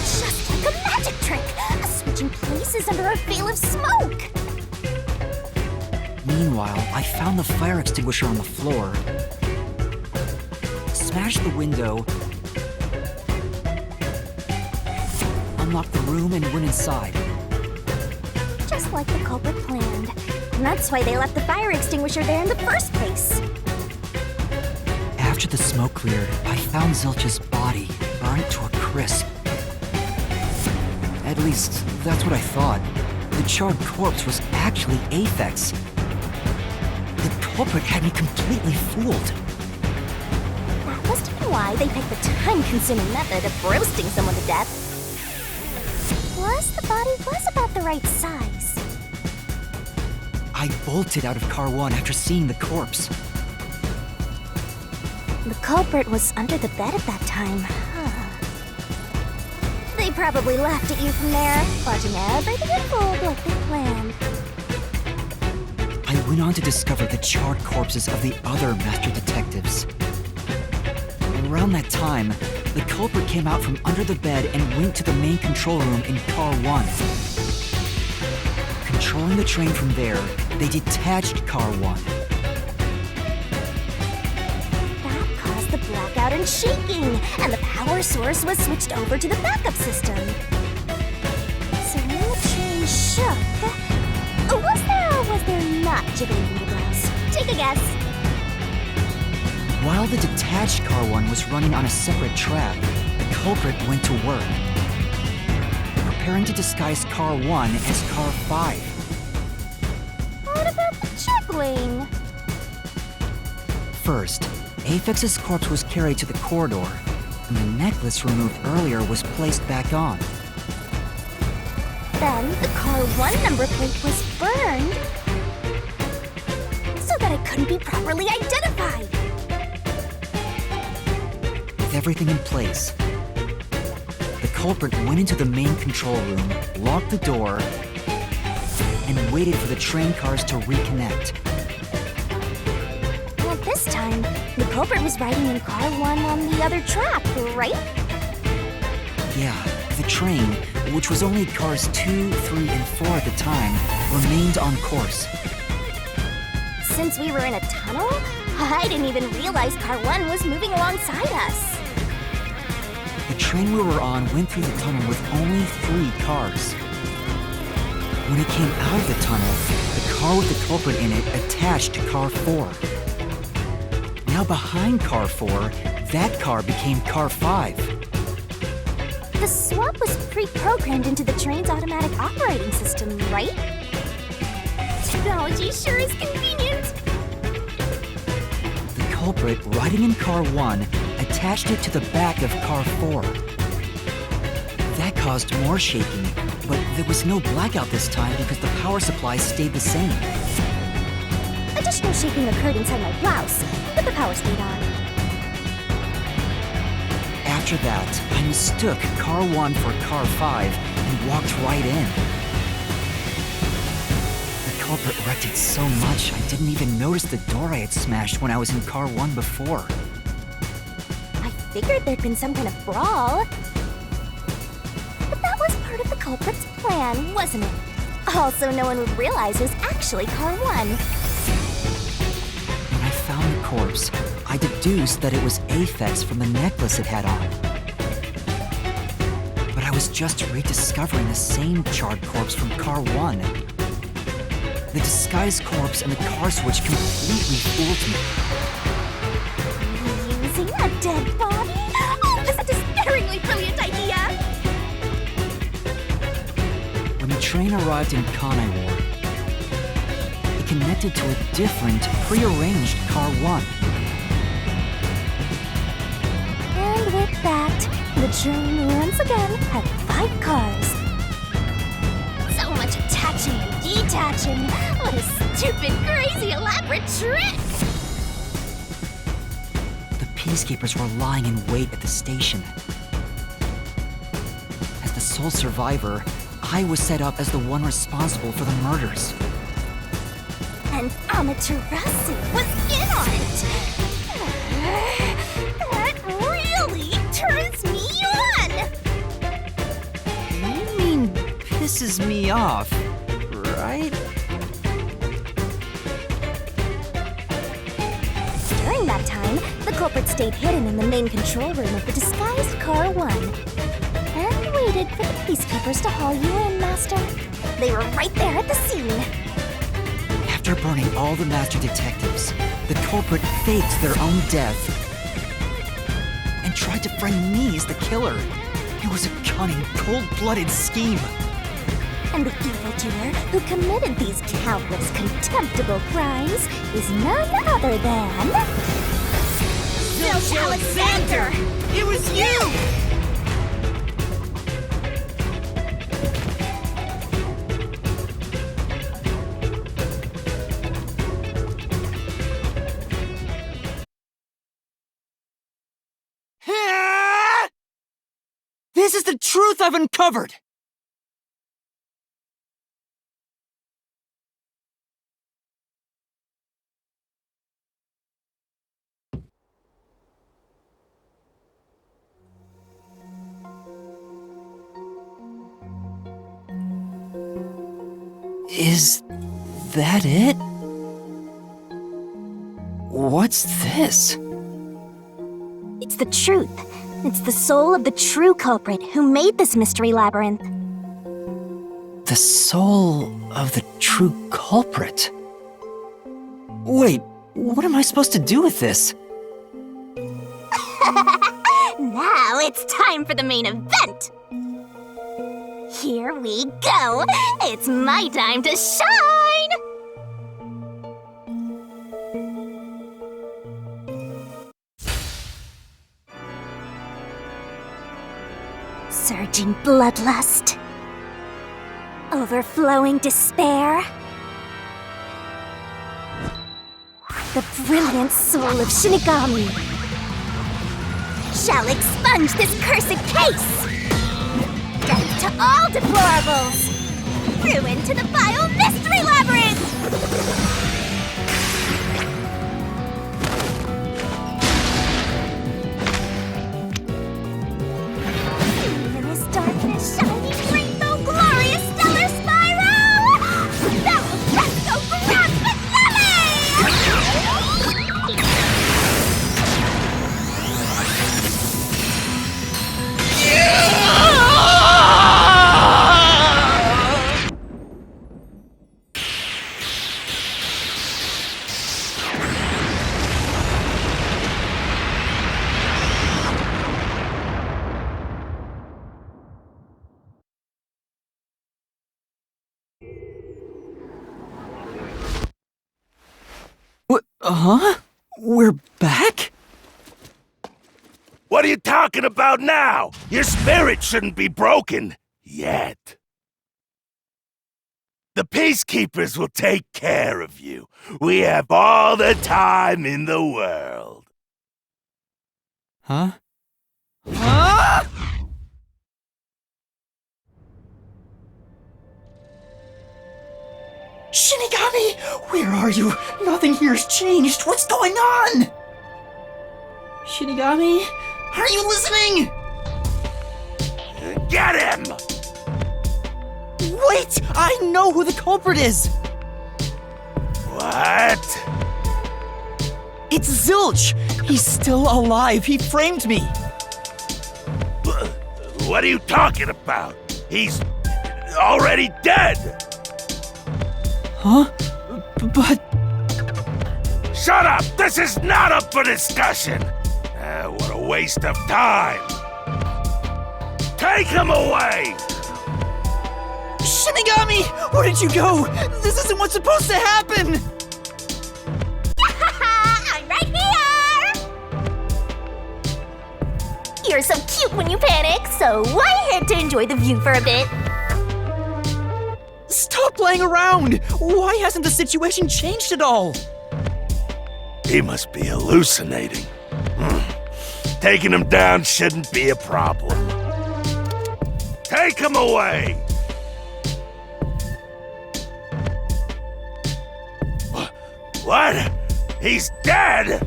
Just like a magic trick! Switching places under a veil of smoke! Meanwhile, I found the fire extinguisher on the floor, smashed the window, unlocked the room, and went inside. Just like the culprit planned. And that's why they left the fire extinguisher there in the first place. After the smoke cleared, I found Zilch's body, burnt to a crisp. At least, that's what I thought. The charred corpse was actually Aphex. The culprit had me completely fooled. That must have been why they picked the time-consuming method of roasting someone to death. Plus, the body was about the right size. I bolted out of car 1 after seeing the corpse. The culprit was under the bed at that time, huh? They probably laughed at you from there, watching everything unfold like they planned. I went on to discover the charred corpses of the other master detectives. Around that time, the culprit came out from under the bed and went to the main control room in car 1. Controlling the train from there, they detached car 1. That caused the blackout and shaking, and the power source was switched over to the backup system. So when the train shook, was there or was there not jiggling in the blouse? Take a guess. While the detached car 1 was running on a separate track, the culprit went to work, preparing to disguise car 1 as car 5. What about the jiggling? First, Apex's corpse was carried to the corridor, and the necklace removed earlier was placed back on. Then the car 1 number plate was burned so that it couldn't be properly identified. With everything in place, the culprit went into the main control room, locked the door, and waited for the train cars to reconnect. And at this time, the culprit was riding in car 1 on the other track, right? Yeah, the train, which was only cars 2, 3, and 4 at the time, remained on course. Since we were in a tunnel, I didn't even realize car 1 was moving alongside us. The train we were on went through the tunnel with only 3 cars. When it came out of the tunnel, the car with the culprit in it attached to car 4. Now behind car 4, that car became car 5. The swap was pre-programmed into the train's automatic operating system, right? Technology sure is convenient. The culprit, riding in car 1, attached it to the back of car 4. That caused more shaking, but there was no blackout this time because the power supply stayed the same. Additional shaking occurred inside my blouse, but the power stayed on. After that, I mistook car 1 for car 5 and walked right in. The culprit wrecked it so much I didn't even notice the door I had smashed when I was in car 1 before. I figured there'd been some kind of brawl. But that was part of the culprit's plan, wasn't it? Also, no one would realize it was actually car 1. When I found the corpse, I deduced that it was Aphex from the necklace it had on. But I was just rediscovering the same charred corpse from car 1. The disguised corpse and the car switch completely fooled me. Using a dead body? Oh, this is a despairingly brilliant idea! When the train arrived in Kanai Ward, it connected to a different, prearranged car 1. And with that, the train once again had 5 cars. So much attaching and detaching! What a stupid, crazy, elaborate trick! The peacekeepers were lying in wait at the station. As the sole survivor, I was set up as the one responsible for the murders. And Amaterasu was in on it! That really turns me on! You mean pisses me off, right? During that time, the culprit stayed hidden in the main control room of the disguised car 1. And waited for the peacekeepers to haul you in, Master. They were right there at the scene. After burning all the master detectives, the culprit faked their own death and tried to frame me as the killer. It was a cunning, cold-blooded scheme. And the evildoer who committed these countless contemptible crimes is none other than... Zilch Alexander! It was you! This is the truth I've uncovered! Is that it? What's this? It's the truth. It's the soul of the true culprit who made this mystery labyrinth. The soul of the true culprit? Wait, what am I supposed to do with this? Now it's time for the main event! Here we go! It's my time to shine! Surging bloodlust. Overflowing despair. The brilliant soul of Shinigami shall expunge this cursed case! Death to all deplorables! Ruin to the vile mystery labyrinth! Luminous darkness, shining rainbow, glorious stellar spiral! That will presto grand Huh? We're back? What are you talking about now? Your spirit shouldn't be broken. Yet. The Peacekeepers will take care of you. We have all the time in the world. Huh? Huh? Shinigami! Where are you? Nothing here's changed. What's going on? Shinigami? Are you listening? Get him! Wait! I know who the culprit is! What? It's Zilch! He's still alive. He framed me. What are you talking about? He's already dead! Huh? But... Shut up! This is not up for discussion! What a waste of time! Take him away! Shinigami! Where did you go? This isn't what's supposed to happen! I'm right here! You're so cute when you panic, so I had to enjoy the view for a bit. Stop playing around! Why hasn't the situation changed at all? He must be hallucinating. Taking him down shouldn't be a problem. Take him away! What? He's dead?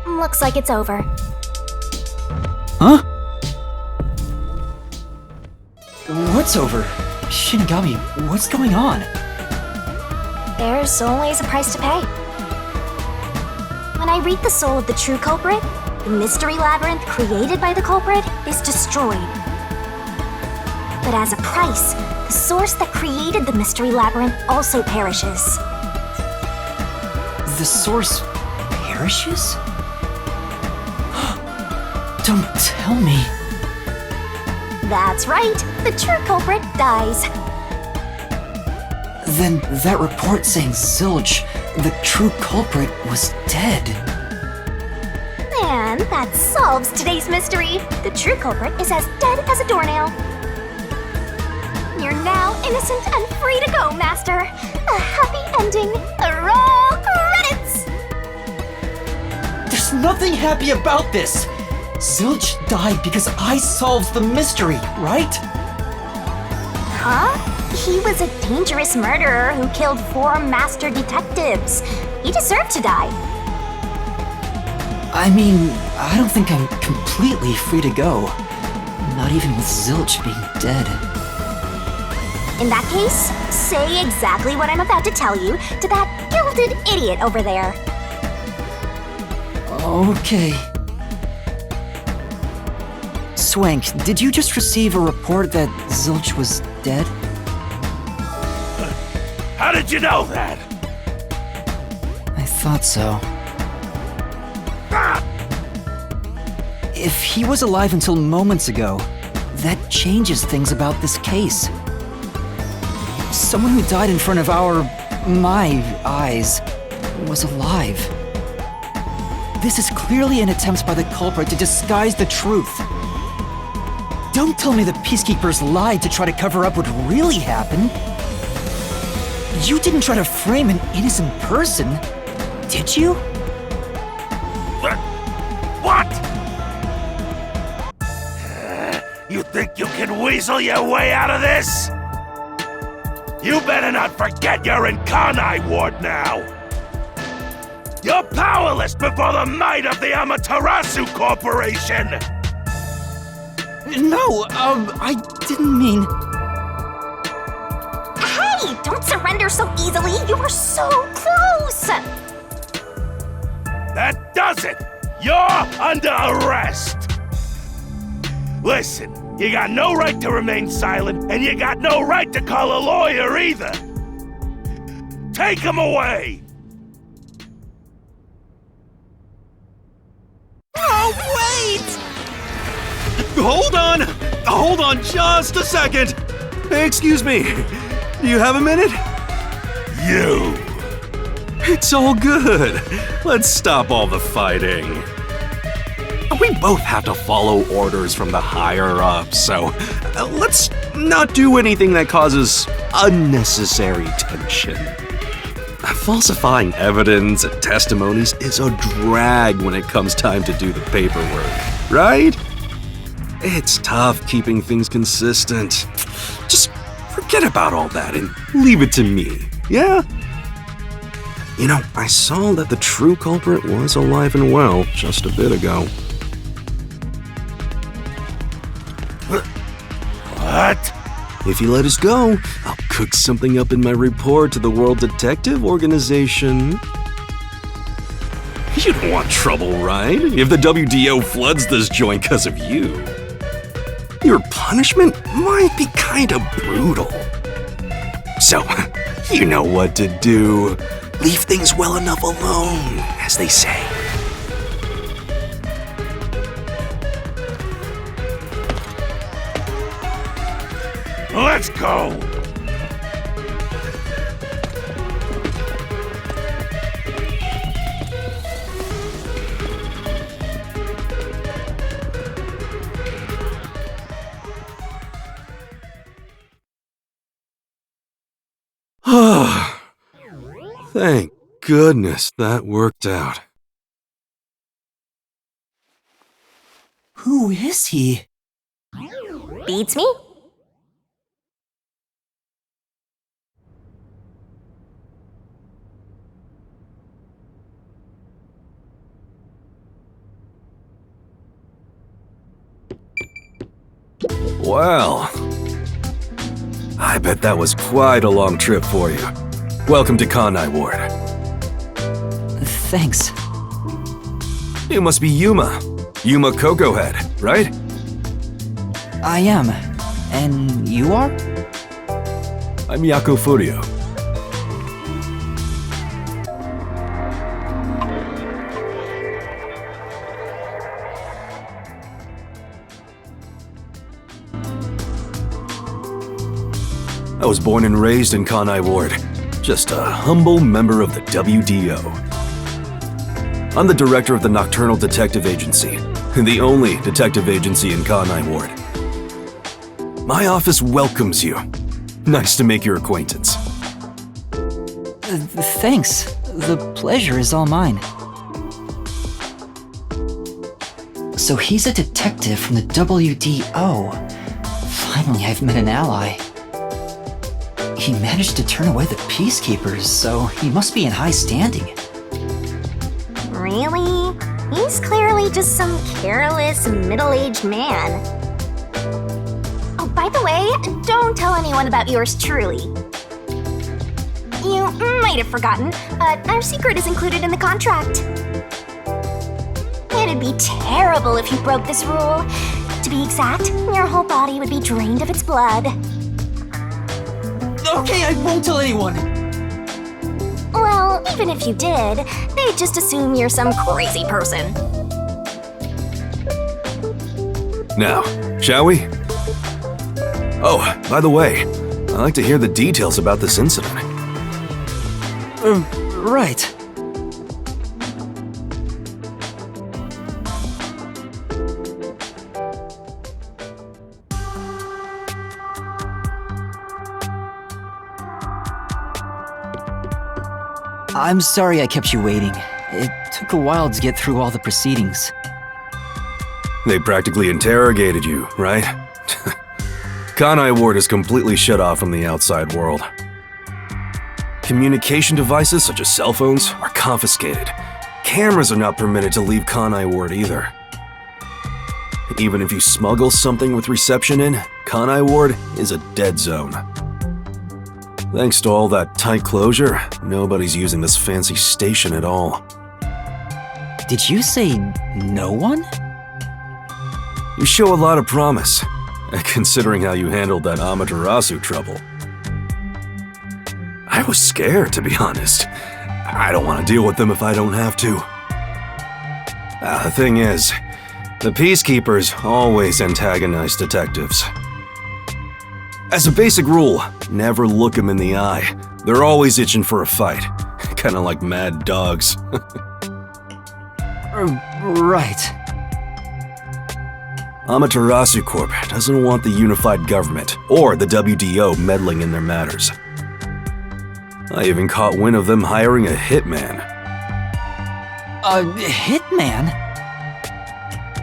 Looks like it's over. Huh? What's over? Shinigami, what's going on? There's always a price to pay. When I read the soul of the true culprit, the mystery labyrinth created by the culprit is destroyed. But as a price, the source that created the mystery labyrinth also perishes. The source perishes? Don't tell me. That's right. the true culprit dies. Then that report saying Zilch, the true culprit, was dead. And that solves today's mystery. The true culprit is as dead as a doornail. You're now innocent and free to go, Master. A happy ending. Roll credits! There's nothing happy about this! Zilch died because I solved the mystery, right? Huh? He was a dangerous murderer who killed 4 master detectives. He deserved to die. I mean, I don't think I'm completely free to go. Not even with Zilch being dead. In that case, say exactly what I'm about to tell you to that gilded idiot over there. Okay. Swank, did you just receive a report that Zilch was dead? How did you know that? I thought so. Ah! If he was alive until moments ago, that changes things about this case. Someone who died in front of my eyes, was alive. This is clearly an attempt by the culprit to disguise the truth. Don't tell me the Peacekeepers lied to try to cover up what really happened. You didn't try to frame an innocent person, did you? What? You think you can weasel your way out of this? You better not forget you're in Kanai Ward now! You're powerless before the might of the Amaterasu Corporation! No, I didn't mean... Hey, don't surrender so easily. You were so close. That does it! You're under arrest! Listen, you got no right to remain silent, and you got no right to call a lawyer either! Take him away! Oh, wait! Hold on just a second! Excuse me, do you have a minute? You! It's all good. Let's stop all the fighting. We both have to follow orders from the higher-ups, so let's not do anything that causes unnecessary tension. Falsifying evidence and testimonies is a drag when it comes time to do the paperwork, right? It's tough keeping things consistent. Just forget about all that and leave it to me, yeah? You know, I saw that the true culprit was alive and well just a bit ago. What? If you let us go, I'll cook something up in my report to the World Detective Organization. You don't want trouble, right? If the WDO floods this joint because of you. Your punishment might be kind of brutal. So, you know what to do. Leave things well enough alone, as they say. Let's go! Thank goodness that worked out. Who is he? Beats me? Well, I bet that was quite a long trip for you. Welcome to Kanai Ward. Thanks. You must be Yuma. Yuma Cocoa Head, right? I am. And you are? I'm Yako Furio. I was born and raised in Kanai Ward. Just a humble member of the WDO. I'm the director of the Nocturnal Detective Agency, the only detective agency in Kanai Ward. My office welcomes you. Nice to make your acquaintance. Thanks. The pleasure is all mine. So he's a detective from the WDO. Finally, I've met an ally. He managed to turn away the Peacekeepers, so he must be in high standing. Really? He's clearly just some careless, middle-aged man. Oh, by the way, don't tell anyone about yours truly. You might have forgotten, but our secret is included in the contract. It'd be terrible if you broke this rule. To be exact, your whole body would be drained of its blood. Okay, I won't tell anyone. Well, even if you did, they'd just assume you're some crazy person. Now, shall we? Oh, by the way, I'd like to hear the details about this incident. Right. I'm sorry I kept you waiting. It took a while to get through all the proceedings. They practically interrogated you, right? Kanai Ward is completely shut off from the outside world. Communication devices such as cell phones are confiscated. Cameras are not permitted to leave Kanai Ward either. Even if you smuggle something with reception in, Kanai Ward is a dead zone. Thanks to all that tight closure, nobody's using this fancy station at all. Did you say no one? You show a lot of promise, considering how you handled that Amaterasu trouble. I was scared, to be honest. I don't want to deal with them if I don't have to. The thing is, the Peacekeepers always antagonize detectives. As a basic rule, never look them in the eye. They're always itching for a fight. Kinda like mad dogs. Right. Amaterasu Corp doesn't want the unified government or the WDO meddling in their matters. I even caught wind of them hiring a hitman. A hitman?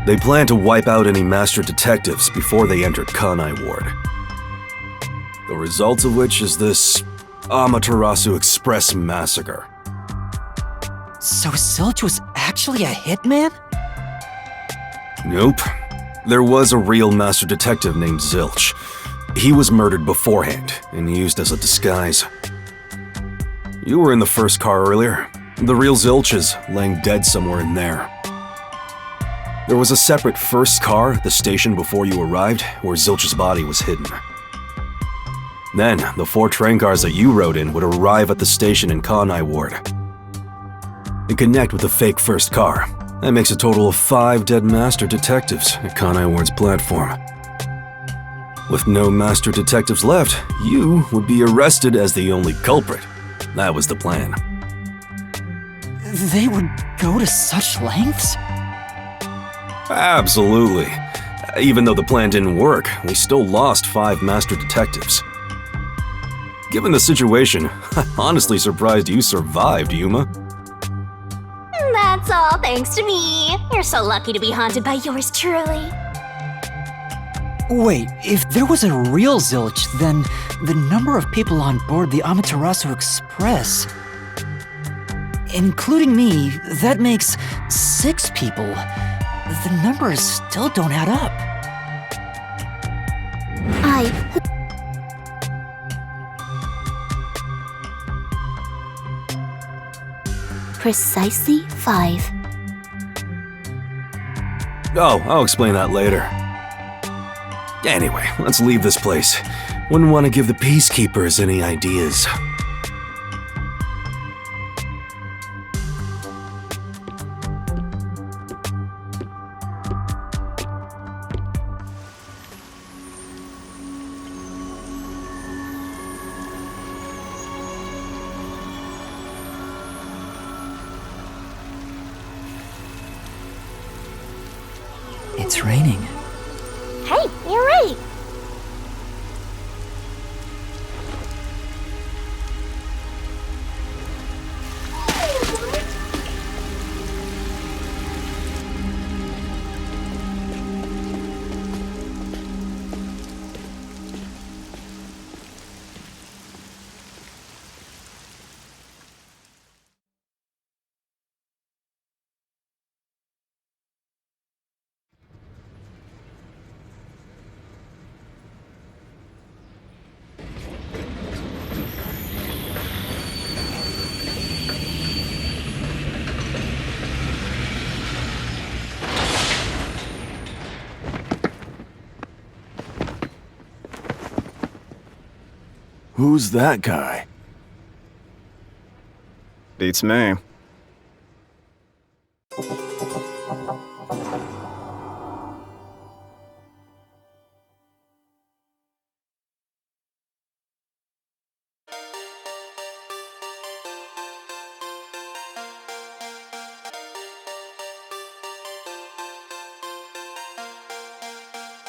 They plan to wipe out any master detectives before they entered Kanai Ward. The result of which is this Amaterasu Express massacre. So Zilch was actually a hitman? Nope. There was a real master detective named Zilch. He was murdered beforehand and used as a disguise. You were in the first car earlier. The real Zilch is laying dead somewhere in there. There was a separate first car at the station before you arrived where Zilch's body was hidden. Then, the 4 train cars that you rode in would arrive at the station in Kanai Ward. And connect with the fake first car. That makes a total of 5 dead master detectives at Kanai Ward's platform. With no master detectives left, you would be arrested as the only culprit. That was the plan. They would go to such lengths? Absolutely. Even though the plan didn't work, we still lost 5 master detectives. Given the situation, I'm honestly surprised you survived, Yuma. That's all thanks to me. You're so lucky to be haunted by yours truly. Wait, if there was a real Zilch, then the number of people on board the Amaterasu Express, including me, that makes 6 people. The numbers still don't add up. Precisely 5. Oh, I'll explain that later. Anyway, let's leave this place. Wouldn't want to give the Peacekeepers any ideas. It's raining. Hey, you're right. Who's that guy? Beats me.